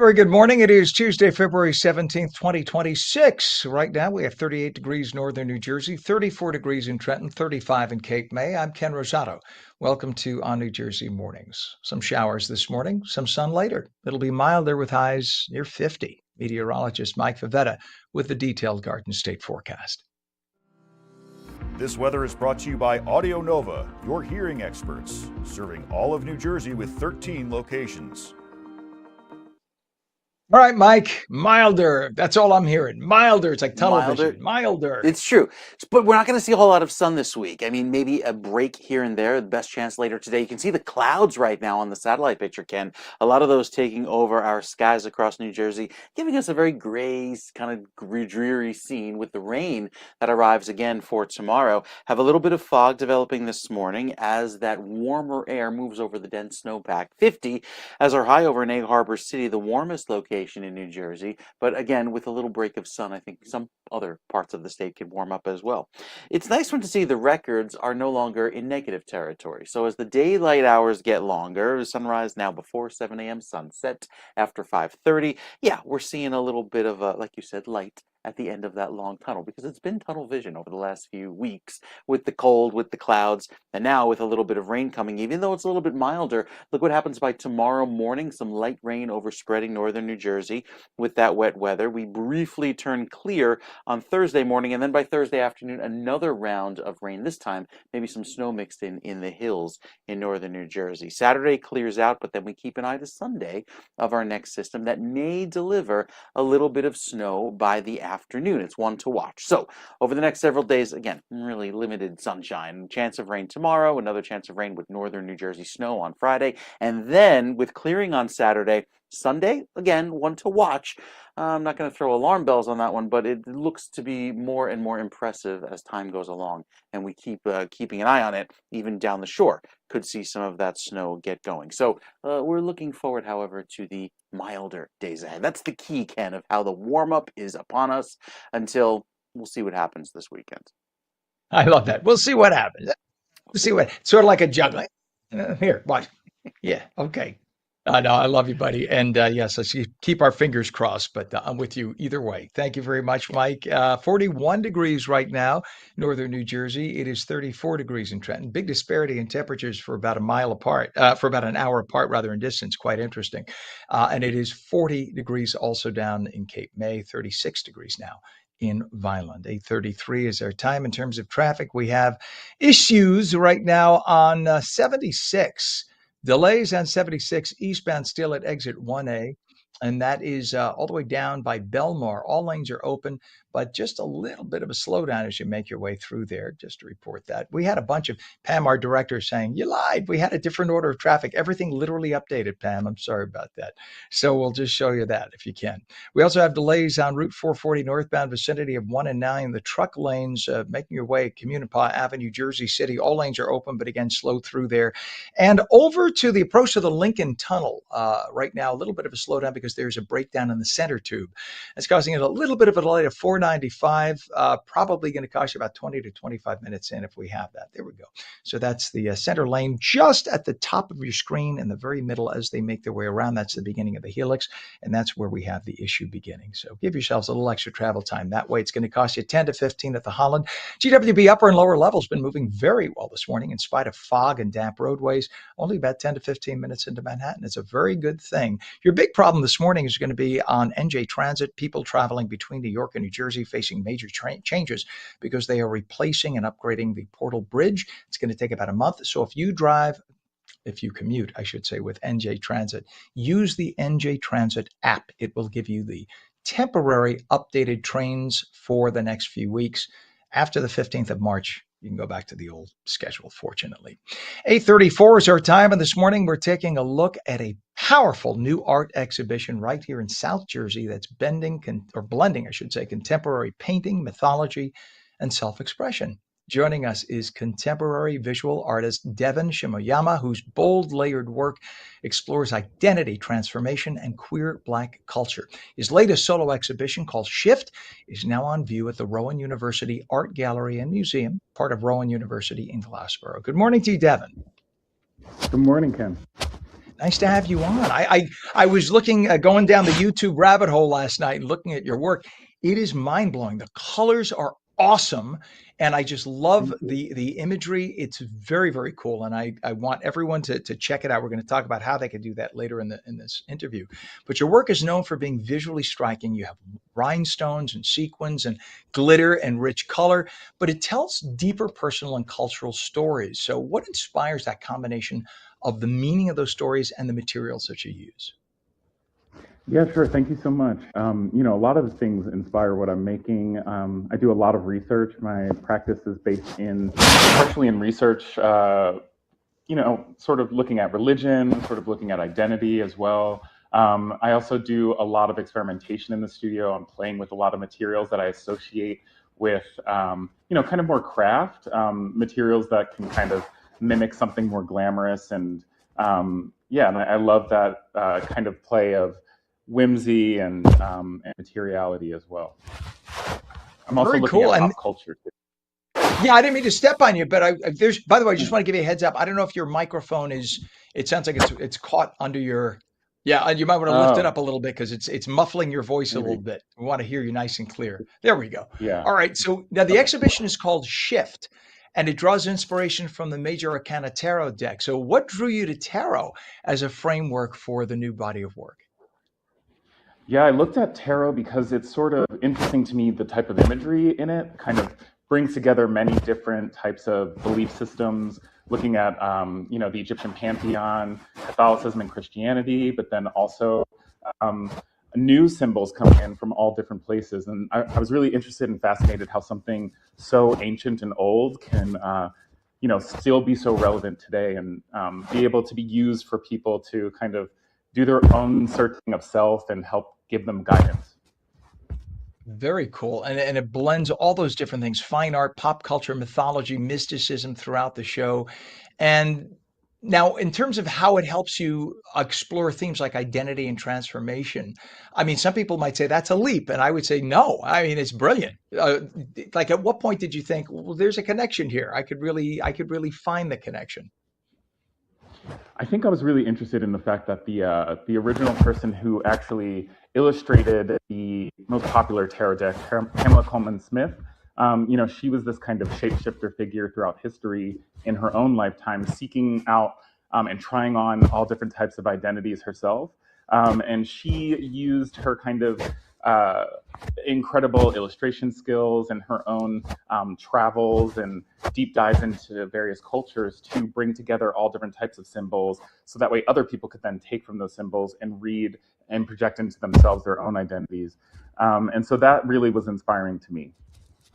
Very good morning. It is Tuesday, February 17th, 2026. Right now, we have 38 degrees northern New Jersey, 34 degrees in Trenton, 35 in Cape May. I'm Ken Rosato. Welcome to On New Jersey Mornings. Some showers this morning, some sun later. It'll be milder with highs near 50. Meteorologist Mike Favetta with the detailed Garden State forecast. This weather is brought to you by Audio Nova, your hearing experts, serving all of New Jersey with 13 locations. All right, Mike, milder. That's all I'm hearing. Milder. It's like tunnel vision. Milder. It's true. But we're not going to see a whole lot of sun this week. I mean, maybe a break here and there. The best chance later today. You can see the clouds right now on the satellite picture, Ken. A lot of those taking over our skies across New Jersey, giving us a very gray, kind of dreary scene with the rain that arrives again for tomorrow. Have a little bit of fog developing this morning as that warmer air moves over the dense snowpack. 50 as our high over in Egg Harbor City, the warmest location in New Jersey, but again with a little break of sun. I think some other parts of the state can warm up as well. It's nice to see the records are no longer in negative territory. So as the daylight hours get longer, sunrise now before 7 a.m., sunset after 5:30. Yeah, we're seeing a little bit of a, like you said, light at the end of that long tunnel, because it's been tunnel vision over the last few weeks with the cold, with the clouds, and now with a little bit of rain coming. Even though it's a little bit milder, look what happens by tomorrow morning. Some light rain overspreading northern New Jersey with that wet weather. We briefly turn clear on Thursday morning, and then by Thursday afternoon, another round of rain. This time, maybe some snow mixed in the hills in northern New Jersey. Saturday clears out, but then we keep an eye to Sunday of our next system that may deliver a little bit of snow by the afternoon. It's one to watch. So over the next several days, again, really limited sunshine. Chance of rain tomorrow, another chance of rain with northern New Jersey snow on Friday, and then with clearing on Saturday. Sunday, again, one to watch. I'm not going to throw alarm bells on that one, but it looks to be more and more impressive as time goes along, and we keep keeping an eye on it, even down the shore. Could see some of that snow get going. So we're looking forward, however, to the milder days ahead. That's the key, Ken, of how the warm-up is upon us until we'll see what happens this weekend. I love that. We'll see what happens. We'll see what, sort of like a juggling. Here, watch. Yeah, okay. No, I love you, buddy. And yes, let's keep our fingers crossed, but I'm with you either way. Thank you very much, Mike. 41 degrees right now, northern New Jersey. It is 34 degrees in Trenton. Big disparity in temperatures for about a mile apart, for about an hour apart, rather, in distance. Quite interesting. And it is 40 degrees also down in Cape May, 36 degrees now in Vineland. 8:33 is our time. In terms of traffic, we have issues right now on 76. Delays on 76 eastbound still at exit 1A, and that is all the way down by Belmar. All lanes are open, but just a little bit of a slowdown as you make your way through there, just to report that. We had a bunch of Pam, our director, saying, you lied. We had a different order of traffic. Everything literally updated, Pam. I'm sorry about that. So we'll just show you that if you can. We also have delays on Route 440 northbound vicinity of 1 and 9. The truck lanes making your way Communipaw Avenue, Jersey City. All lanes are open, but again, slow through there. And over to the approach to the Lincoln Tunnel right now, a little bit of a slowdown because there's a breakdown in the center tube. It's causing a little bit of a delay to 495, probably going to cost you about 20 to 25 minutes in if we have that. There we go. So that's the center lane just at the top of your screen in the very middle as they make their way around. That's the beginning of the helix, and that's where we have the issue beginning. So give yourselves a little extra travel time. That way it's going to cost you 10 to 15 at the Holland. GWB upper and lower levels been moving very well this morning in spite of fog and damp roadways. Only about 10 to 15 minutes into Manhattan. It's a very good thing. Your big problem this morning is going to be on NJ Transit. People traveling between New York and New Jersey facing major changes because they are replacing and upgrading the Portal Bridge. It's going to take about a month. So if you commute, I should say, with NJ Transit, use the NJ Transit app. It will give you the temporary updated trains for the next few weeks. After the 15th of March, you can go back to the old schedule, fortunately. 8:34 is our time, and this morning we're taking a look at a powerful new art exhibition right here in South Jersey that's blending, contemporary painting, mythology, and self-expression. Joining us is contemporary visual artist Devin Shimoyama, whose bold, layered work explores identity, transformation, and queer Black culture. His latest solo exhibition, called Shift, is now on view at the Rowan University Art Gallery and Museum, part of Rowan University in Glassboro. Good morning to you, Devin. Good morning, Ken. Nice to have you on. I was looking, going down the YouTube rabbit hole last night and looking at your work. It is mind blowing. The colors are awesome, and I just love Thank you. the imagery. It's very very cool, and I want everyone to check it out. We're going to talk about how they can do that later in this interview. But your work is known for being visually striking. You have rhinestones and sequins and glitter and rich color, but it tells deeper personal and cultural stories. So, what inspires that combination of the meaning of those stories and the materials that you use? Yeah, sure. Thank you so much. A lot of the things inspire what I'm making. I do a lot of research. My practice is based partially in research, sort of looking at religion, sort of looking at identity as well. I also do a lot of experimentation in the studio. I'm playing with a lot of materials that I associate with, kind of more craft materials that can kind of mimic something more glamorous. And and I love that kind of play of whimsy and materiality as well. I'm also Very looking cool. at And pop culture too. yeah, I didn't mean to step on you, but there's, by the way, I just want to give you a heads up. I don't know if your microphone is, it sounds like it's caught under your, yeah, and you might want to lift it Oh, up a little bit because it's muffling your voice a little maybe. bit. We want to hear you nice and clear. There we go. Yeah. All right. So now the Okay. exhibition is called Shift, and it draws inspiration from the Major Arcana Tarot deck. So what drew you to tarot as a framework for the new body of work? Yeah, I looked at tarot because it's sort of interesting to me, the type of imagery in it kind of brings together many different types of belief systems, looking at, the Egyptian pantheon, Catholicism and Christianity, but then also um, new symbols coming in from all different places. And I was really interested and fascinated how something so ancient and old can, still be so relevant today and be able to be used for people to kind of do their own searching of self and help give them guidance. Very cool. And it blends all those different things, fine art, pop culture, mythology, mysticism throughout the show. And now, in terms of how it helps you explore themes like identity and transformation, I mean, some people might say that's a leap, and I would say no. I mean, it's brilliant. Like, at what point did you think, well, there's a connection here? I could really find the connection. I think I was really interested in the fact that the original person who actually illustrated the most popular tarot deck, Pamela Coleman Smith, she was this kind of shapeshifter figure throughout history in her own lifetime, seeking out and trying on all different types of identities herself. And she used her kind of uh, incredible illustration skills and her own travels and deep dives into various cultures to bring together all different types of symbols so that way other people could then take from those symbols and read and project into themselves their own identities. And so that really was inspiring to me.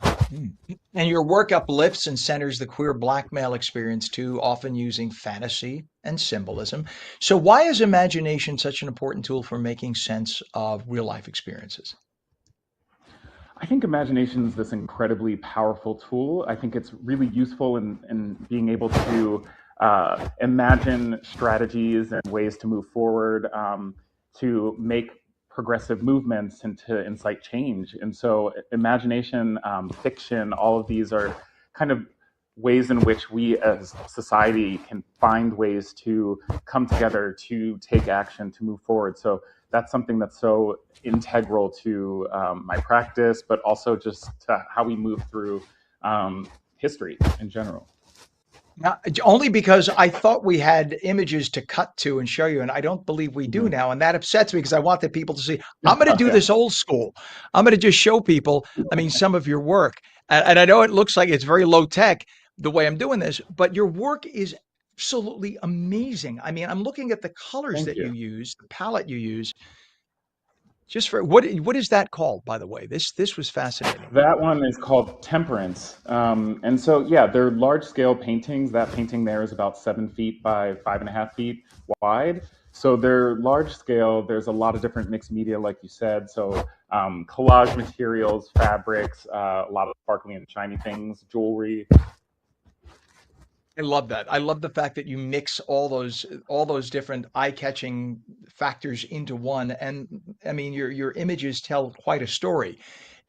Mm. And your work uplifts and centers the queer black male experience too, often using fantasy and symbolism. So, why is imagination such an important tool for making sense of real life experiences? I think imagination is this incredibly powerful tool. I think it's really useful in being able to imagine strategies and ways to move forward, to make progressive movements and to incite change. And so, imagination, fiction, all of these are kind of ways in which we as society can find ways to come together, to take action, to move forward. So that's something that's so integral to my practice, but also just to how we move through history in general. Now, only because I thought we had images to cut to and show you, and I don't believe we do Mhm. now. And that upsets me because I want the people to see. I'm going to do Yeah. this old school. I'm going to just show people, I mean, some of your work. And I know it looks like it's very low tech the way I'm doing this, but your work is absolutely amazing. I mean, I'm looking at the colors Thank that you. you use, the palette you use. Just for what is that called, by the way? This was fascinating. That one is called Temperance. And so, yeah, they're large scale paintings. That painting there is about 7 feet by 5.5 feet wide. So they're large scale. There's a lot of different mixed media, like you said. So collage materials, fabrics, a lot of sparkly and shiny things, jewelry. I love that. I love the fact that you mix all those different eye-catching factors into one. And I mean, your images tell quite a story.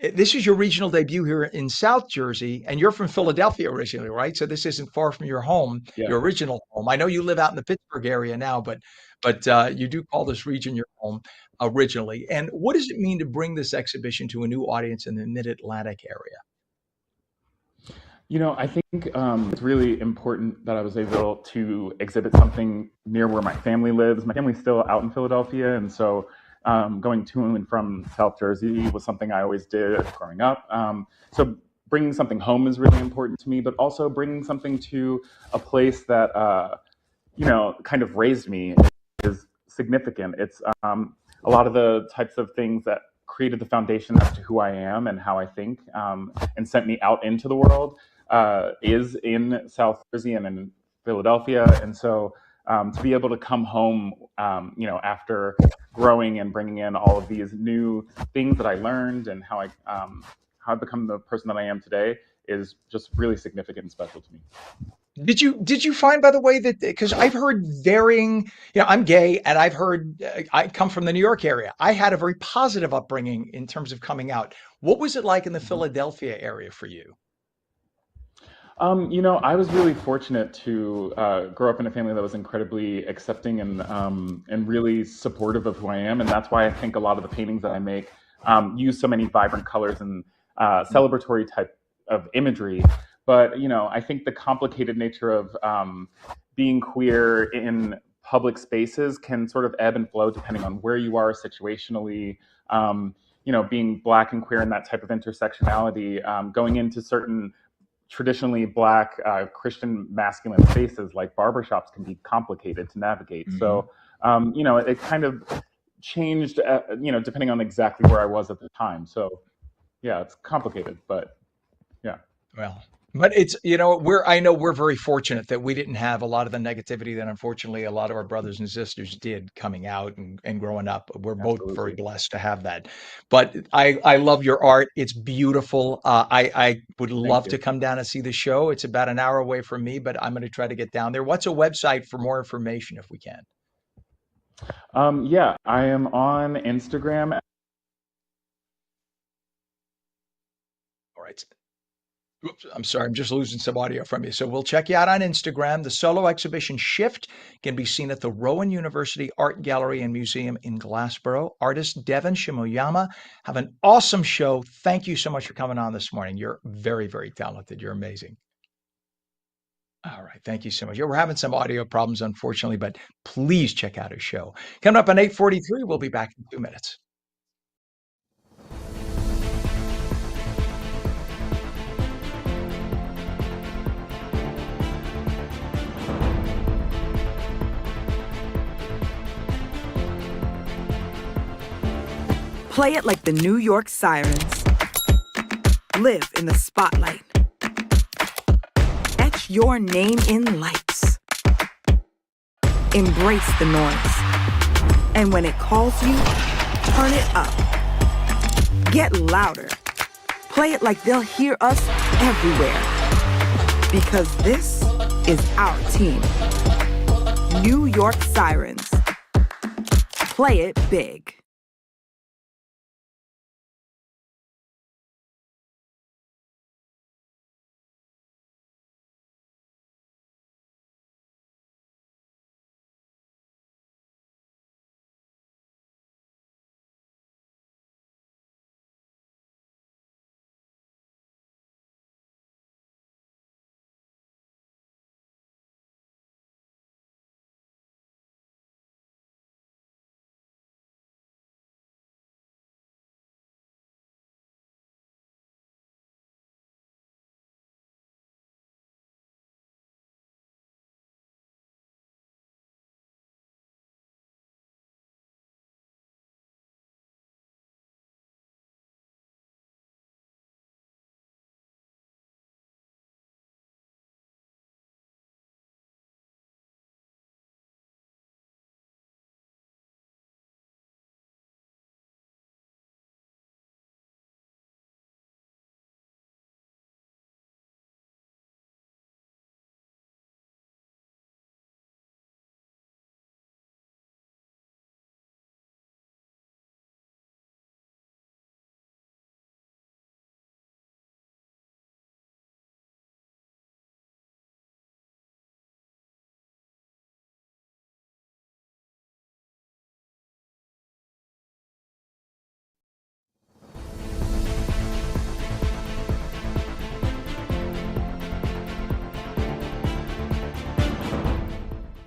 This is your regional debut here in South Jersey, and you're from Philadelphia originally, right? So this isn't far from your home, Yeah. your original home. I know you live out in the Pittsburgh area now, but you do call this region your home originally. And what does it mean to bring this exhibition to a new audience in the Mid-Atlantic area? I think it's really important that I was able to exhibit something near where my family lives. My family's still out in Philadelphia, and so going to and from South Jersey was something I always did growing up. So bringing something home is really important to me, but also bringing something to a place that kind of raised me is significant. It's a lot of the types of things that created the foundation as to who I am and how I think, and sent me out into the world, is in South Jersey and in Philadelphia. And so to be able to come home, after growing and bringing in all of these new things that I learned and how I've become the person that I am today is just really significant and special to me. Did you find, by the way, that because I've heard varying, I'm gay, and I've heard I come from the New York area. I had a very positive upbringing in terms of coming out. What was it like in the Philadelphia area for you? I was really fortunate to grow up in a family that was incredibly accepting and really supportive of who I am, and that's why I think a lot of the paintings that I make use so many vibrant colors and celebratory type of imagery. But I think the complicated nature of being queer in public spaces can sort of ebb and flow depending on where you are situationally. Being Black and queer and that type of intersectionality, going into certain traditionally Black Christian masculine spaces like barbershops can be complicated to navigate. Mm-hmm. So, it kind of changed, depending on exactly where I was at the time. So, yeah, it's complicated, but yeah. Well, but it's, I know we're very fortunate that we didn't have a lot of the negativity that unfortunately a lot of our brothers and sisters did coming out and growing up. We're both very Absolutely. blessed to have that. But I love your art. It's beautiful. I would Thank love to you. come down and see the show. It's about an hour away from me, but I'm going to try to get down there. What's a website for more information if we can? Yeah, I am on Instagram. All right. Oops, I'm sorry, I'm just losing some audio from you. So we'll check you out on Instagram. The solo exhibition Shift can be seen at the Rowan University Art Gallery and Museum in Glassboro. Artist Devon Shimoyama, have an awesome show. Thank you so much for coming on this morning. You're very, very talented. You're amazing. All right, thank you so much. Yeah, we're having some audio problems, unfortunately, but please check out his show. Coming up on 8:43, we'll be back in 2 minutes. Play it like the New York Sirens. Live in the spotlight. Etch your name in lights. Embrace the noise. And when it calls you, turn it up. Get louder. Play it like they'll hear us everywhere. Because this is our team. New York Sirens. Play it big.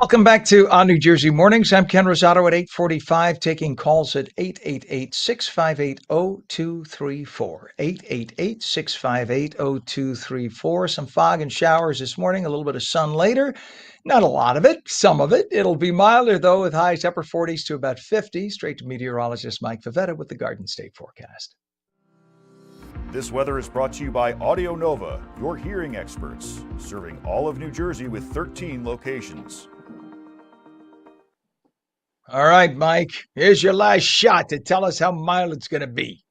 Welcome back to On New Jersey Mornings. I'm Ken Rosato at 8:45, taking calls at 888-658-0234. 888-658-0234. Some fog and showers this morning, a little bit of sun later. Not a lot of it, some of it. It'll be milder, though, with highs upper 40s to about 50. Straight to meteorologist Mike Favetta with the Garden State forecast. This weather is brought to you by Audio Nova, your hearing experts, serving all of New Jersey with 13 locations. All right, Mike, here's your last shot to tell us how mild it's going to be.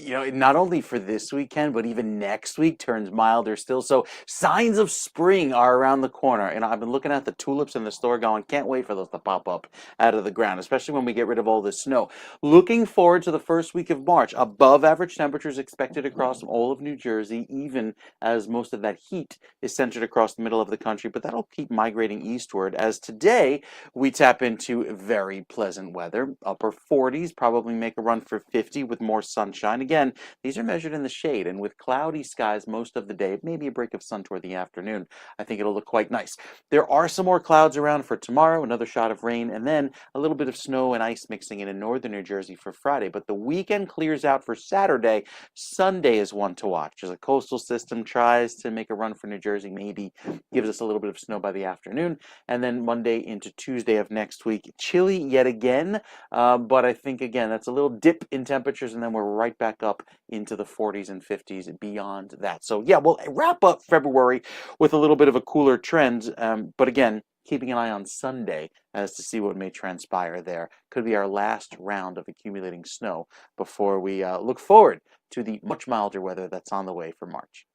Not only for this weekend, but even next week turns milder still. So signs of spring are around the corner. And I've been looking at the tulips in the store going, can't wait for those to pop up out of the ground, especially when we get rid of all this snow. Looking forward to the first week of March. Above average temperatures expected across all of New Jersey, even as most of that heat is centered across the middle of the country. But that'll keep migrating eastward as today we tap into very pleasant weather. Upper 40s, probably make a run for 50 with more sunshine. Again, these are measured in the shade, and with cloudy skies most of the day, maybe a break of sun toward the afternoon, I think it'll look quite nice. There are some more clouds around for tomorrow, another shot of rain, and then a little bit of snow and ice mixing in northern New Jersey for Friday. But the weekend clears out for Saturday. Sunday is one to watch as a coastal system tries to make a run for New Jersey, maybe gives us a little bit of snow by the afternoon, and then Monday into Tuesday of next week. Chilly yet again, but I think, again, that's a little dip in temperatures, and then we're right back up into the 40s and 50s beyond that. So yeah, we'll wrap up February with a little bit of a cooler trend, but again, keeping an eye on Sunday as to see what may transpire there. Could be our last round of accumulating snow before we look forward to the much milder weather that's on the way for March.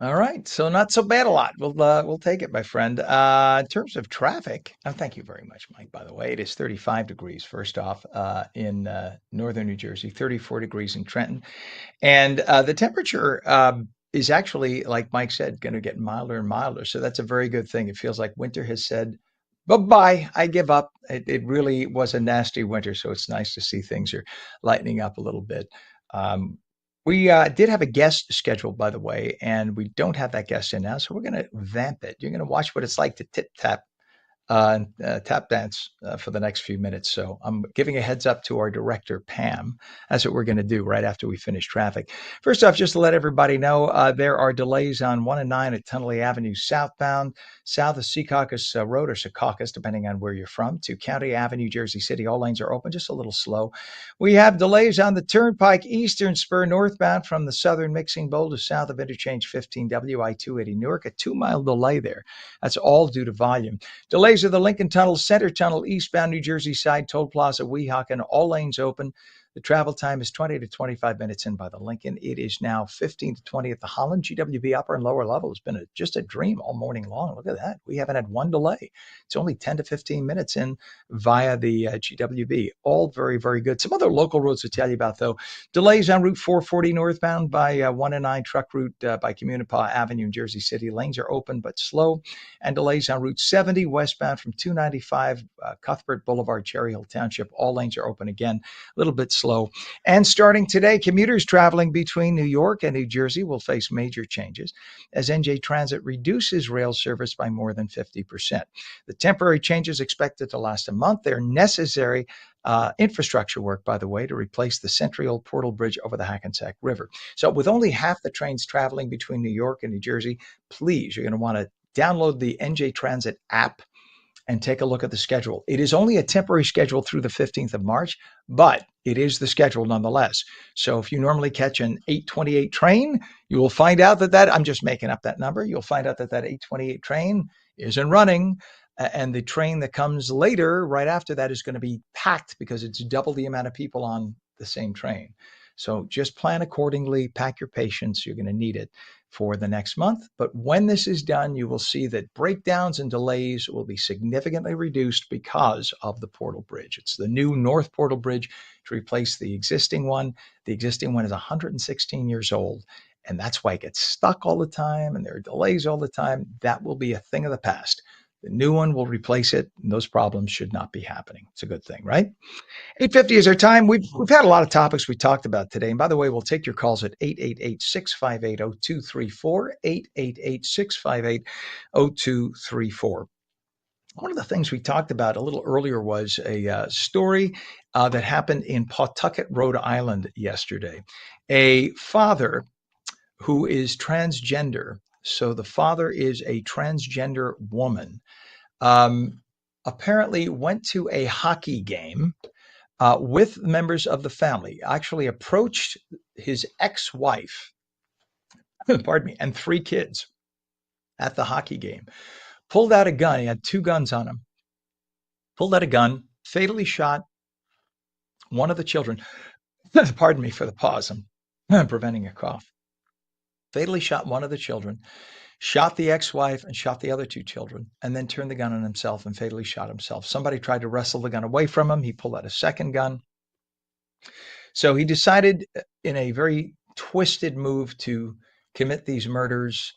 All right, so not so bad a lot. We'll take it, my friend. In terms of traffic, thank you very much, Mike. By the way, it is 35 degrees first off in northern New Jersey, 34 degrees in Trenton, and the temperature is actually, like Mike said, going to get milder and milder. So that's a very good thing. It feels like winter has said bye-bye. I give up. It really was a nasty winter, so it's nice to see things are lightening up a little bit. We did have a guest scheduled, by the way, and we don't have that guest in now, so we're going to vamp it. You're going to watch what it's like to tap tap dance for the next few minutes. So I'm giving a heads up to our director, Pam. That's what we're going to do right after we finish traffic. First off, just to let everybody know, there are delays on 1 and 9 at Tunnelly Avenue southbound, south of Secaucus Road or Secaucus, depending on where you're from, to County Avenue, Jersey City. All lanes are open, just a little slow. We have delays on the Turnpike Eastern Spur northbound from the Southern Mixing Bowl to south of Interchange 15W, I-280 Newark, a 2-mile delay there. That's all due to volume. Delays of the Lincoln Tunnel, Center Tunnel, eastbound New Jersey side, Toll Plaza, Weehawken, all lanes open. The travel time is 20 to 25 minutes in by the Lincoln. It is now 15 to 20 at the Holland. GWB upper and lower level has been just a dream all morning long. Look at that. We haven't had one delay. It's only 10 to 15 minutes in via the GWB. All very, very good. Some other local roads to tell you about, though. Delays on Route 440 northbound by 1 and 9 truck route by Communipaw Avenue in Jersey City. Lanes are open but slow. And delays on Route 70 westbound from 295 Cuthbert Boulevard, Cherry Hill Township. All lanes are open again. A little bit slow. And starting today, commuters traveling between New York and New Jersey will face major changes as NJ Transit reduces rail service by more than 50%. The temporary changes expected to last a month. They're necessary infrastructure work, by the way, to replace the Central Portal Bridge over the Hackensack River. So with only half the trains traveling between New York and New Jersey, please, you're going to want to download the NJ Transit app and take a look at the schedule. It is only a temporary schedule through the 15th of March, but it is the schedule nonetheless. So if you normally catch an 8:28 train, you will find out that I'm just making up that number. You'll find out that 8:28 train isn't running. And the train that comes later, right after that, is going to be packed because it's double the amount of people on the same train. So just plan accordingly, pack your patience. You're going to need it for the next month. But when this is done, you will see that breakdowns and delays will be significantly reduced because of the Portal Bridge. It's the new North Portal Bridge to replace the existing one. The existing one is 116 years old, and that's why it gets stuck all the time and there are delays all the time. That will be a thing of the past. The new one will replace it, and those problems should not be happening. It's a good thing, right? 8:50 is our time. We've had a lot of topics we talked about today. And by the way, we'll take your calls at 888-658-0234, 888-658-0234. One of the things we talked about a little earlier was a story that happened in Pawtucket, Rhode Island yesterday. A father who is transgender. So the father is a transgender woman. Um, Apparently went to a hockey game with members of the family. Actually approached his ex-wife, pardon me, and 3 kids at the hockey game. Pulled out a gun. He had 2 guns on him. Pulled out a gun, fatally shot one of the children. Pardon me for the pause. I'm preventing a cough. Fatally shot one of the children, shot the ex-wife and shot the other 2 children, and then turned the gun on himself and fatally shot himself. Somebody tried to wrestle the gun away from him. He pulled out a second gun. So he decided in a very twisted move to commit these murders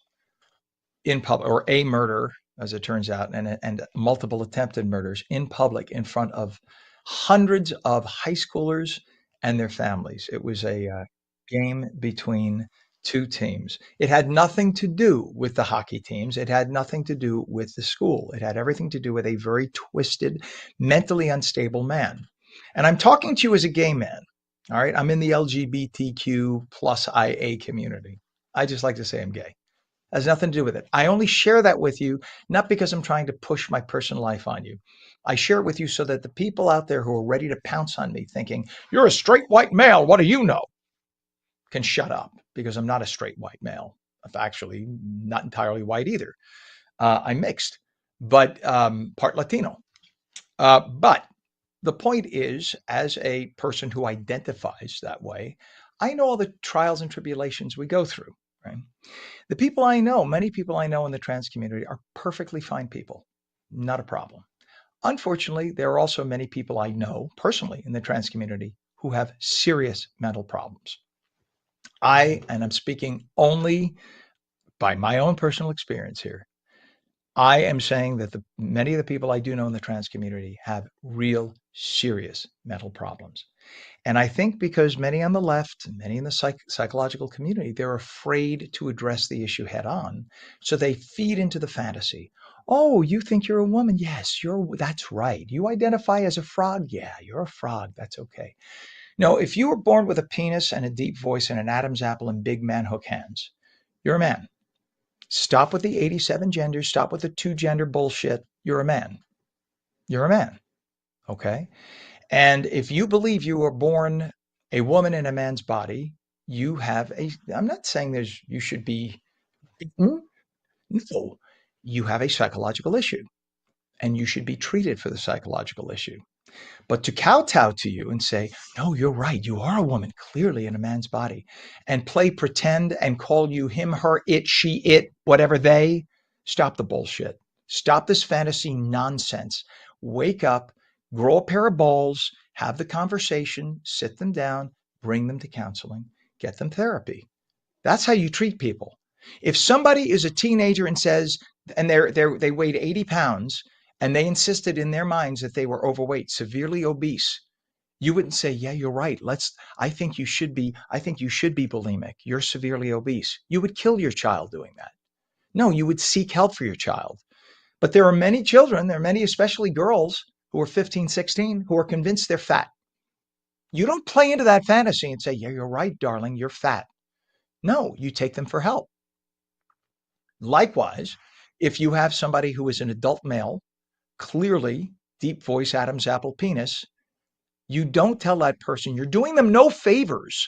in public, or a murder, as it turns out, and multiple attempted murders in public in front of hundreds of high schoolers and their families. It was a game between 2 teams. It had nothing to do with the hockey teams. It had nothing to do with the school. It had everything to do with a very twisted, mentally unstable man. And I'm talking to you as a gay man. All right. I'm in the LGBTQ plus IA community. I just like to say I'm gay. Has nothing to do with it. I only share that with you, not because I'm trying to push my personal life on you. I share it with you so that the people out there who are ready to pounce on me thinking, you're a straight white male, what do you know? Can shut up, because I'm not a straight white male. I'm actually not entirely white either. I'm mixed, but part Latino. But the point is, as a person who identifies that way, I know all the trials and tribulations we go through, right? The people I know, many people I know in the trans community are perfectly fine people, not a problem. Unfortunately, there are also many people I know personally in the trans community who have serious mental problems. And I'm speaking only by my own personal experience here, I am saying that many of the people I do know in the trans community have real serious mental problems. And I think because many on the left, many in the psychological community, they're afraid to address the issue head on. So they feed into the fantasy. Oh, you think you're a woman? Yes, that's right. You identify as a frog? Yeah, you're a frog. That's okay. No, if you were born with a penis and a deep voice and an Adam's apple and big man hook hands, you're a man. Stop with the 87 genders. Stop with the 2-gender bullshit. You're a man. You're a man. Okay? And if you believe you were born a woman in a man's body, you have I'm not saying you should be, no, you have a psychological issue and you should be treated for the psychological issue. But to kowtow to you and say, no, you're right, you are a woman clearly in a man's body, and play pretend and call you him, her, it, she, it, whatever they, stop the bullshit. Stop this fantasy nonsense. Wake up, grow a pair of balls, have the conversation, sit them down, bring them to counseling, get them therapy. That's how you treat people. If somebody is a teenager and says, and they weighed 80 pounds, and they insisted in their minds that they were overweight, severely obese, you wouldn't say, yeah, you're right. I think you should be bulimic. You're severely obese. You would kill your child doing that. No, you would seek help for your child. But there are many children, there are many, especially girls who are 15, 16, who are convinced they're fat. You don't play into that fantasy and say, yeah, you're right, darling, you're fat. No, you take them for help. Likewise, if you have somebody who is an adult male, clearly deep voice, Adam's apple penis, you don't tell that person, you're doing them no favors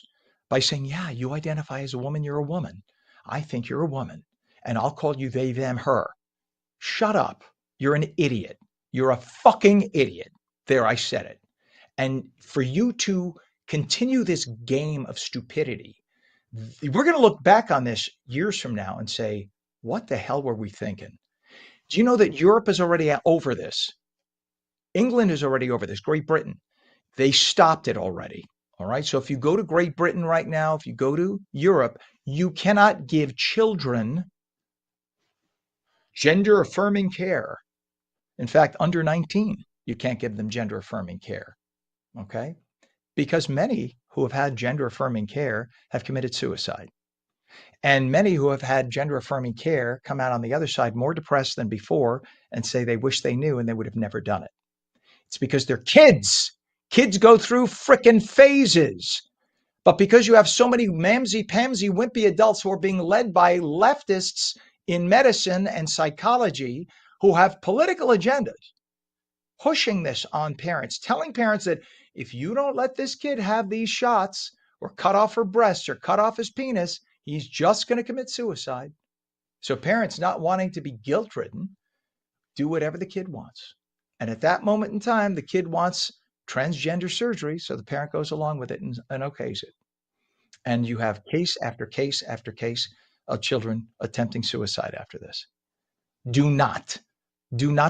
by saying, yeah, you identify as a woman, you're a woman. I think you're a woman, and I'll call you they, them, her. Shut up. You're an idiot. You're a fucking idiot. There, I said it. And for you to continue this game of stupidity, we're going to look back on this years from now and say, what the hell were we thinking? Do you know that Europe is already over this? England is already over this. Great Britain. They stopped it already. All right. So if you go to Great Britain right now, if you go to Europe, you cannot give children gender affirming care. In fact, under 19, you can't give them gender affirming care. Okay. Because many who have had gender affirming care have committed suicide. And many who have had gender affirming care come out on the other side more depressed than before and say they wish they knew and they would have never done it. It's because they're kids. Kids go through frickin' phases. But because you have so many mamsy-pamsy wimpy adults who are being led by leftists in medicine and psychology who have political agendas, pushing this on parents, telling parents that if you don't let this kid have these shots or cut off her breasts or cut off his penis, he's just going to commit suicide. So parents not wanting to be guilt-ridden do whatever the kid wants. And at that moment in time, the kid wants transgender surgery, so the parent goes along with it and okays it. And you have case after case after case of children attempting suicide after this. Do not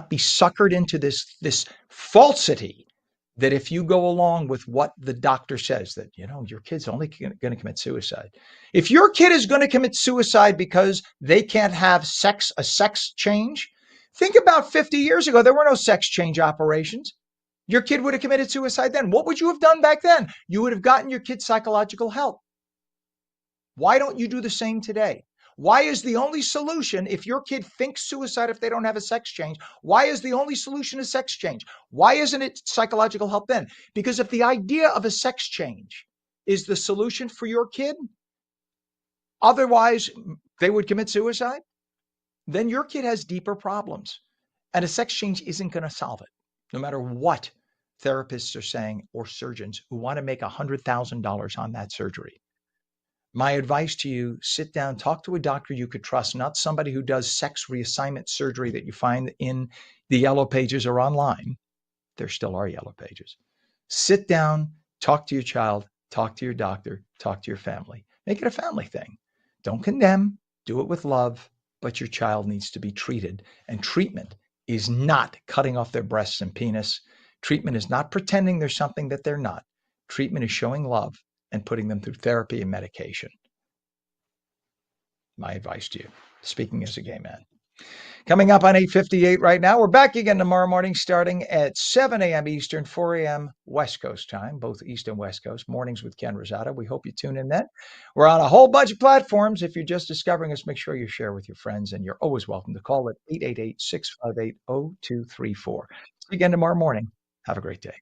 be suckered into this falsity that if you go along with what the doctor says, that, your kid's only going to commit suicide. If your kid is going to commit suicide because they can't have a sex change, think about 50 years ago, there were no sex change operations. Your kid would have committed suicide then. What would you have done back then? You would have gotten your kid psychological help. Why don't you do the same today? Why is the only solution, if your kid thinks suicide if they don't have a sex change, why is the only solution a sex change? Why isn't it psychological help then? Because if the idea of a sex change is the solution for your kid, otherwise they would commit suicide, then your kid has deeper problems. And a sex change isn't going to solve it, no matter what therapists are saying or surgeons who want to make $100,000 on that surgery. My advice to you, sit down, talk to a doctor you could trust, not somebody who does sex reassignment surgery that you find in the yellow pages or online. There still are yellow pages. Sit down, talk to your child, talk to your doctor, talk to your family. Make it a family thing. Don't condemn, do it with love, but your child needs to be treated. And treatment is not cutting off their breasts and penis. Treatment is not pretending there's something that they're not. Treatment is showing love and putting them through therapy and medication. My advice to you, speaking as a gay man. Coming up on 8:58 right now, we're back again tomorrow morning starting at 7 a.m. Eastern, 4 a.m. West Coast time, both East and West Coast, mornings with Ken Rosato. We hope you tune in then. We're on a whole bunch of platforms. If you're just discovering us, make sure you share with your friends, and you're always welcome to call at 888-658-0234. See you again tomorrow morning. Have a great day.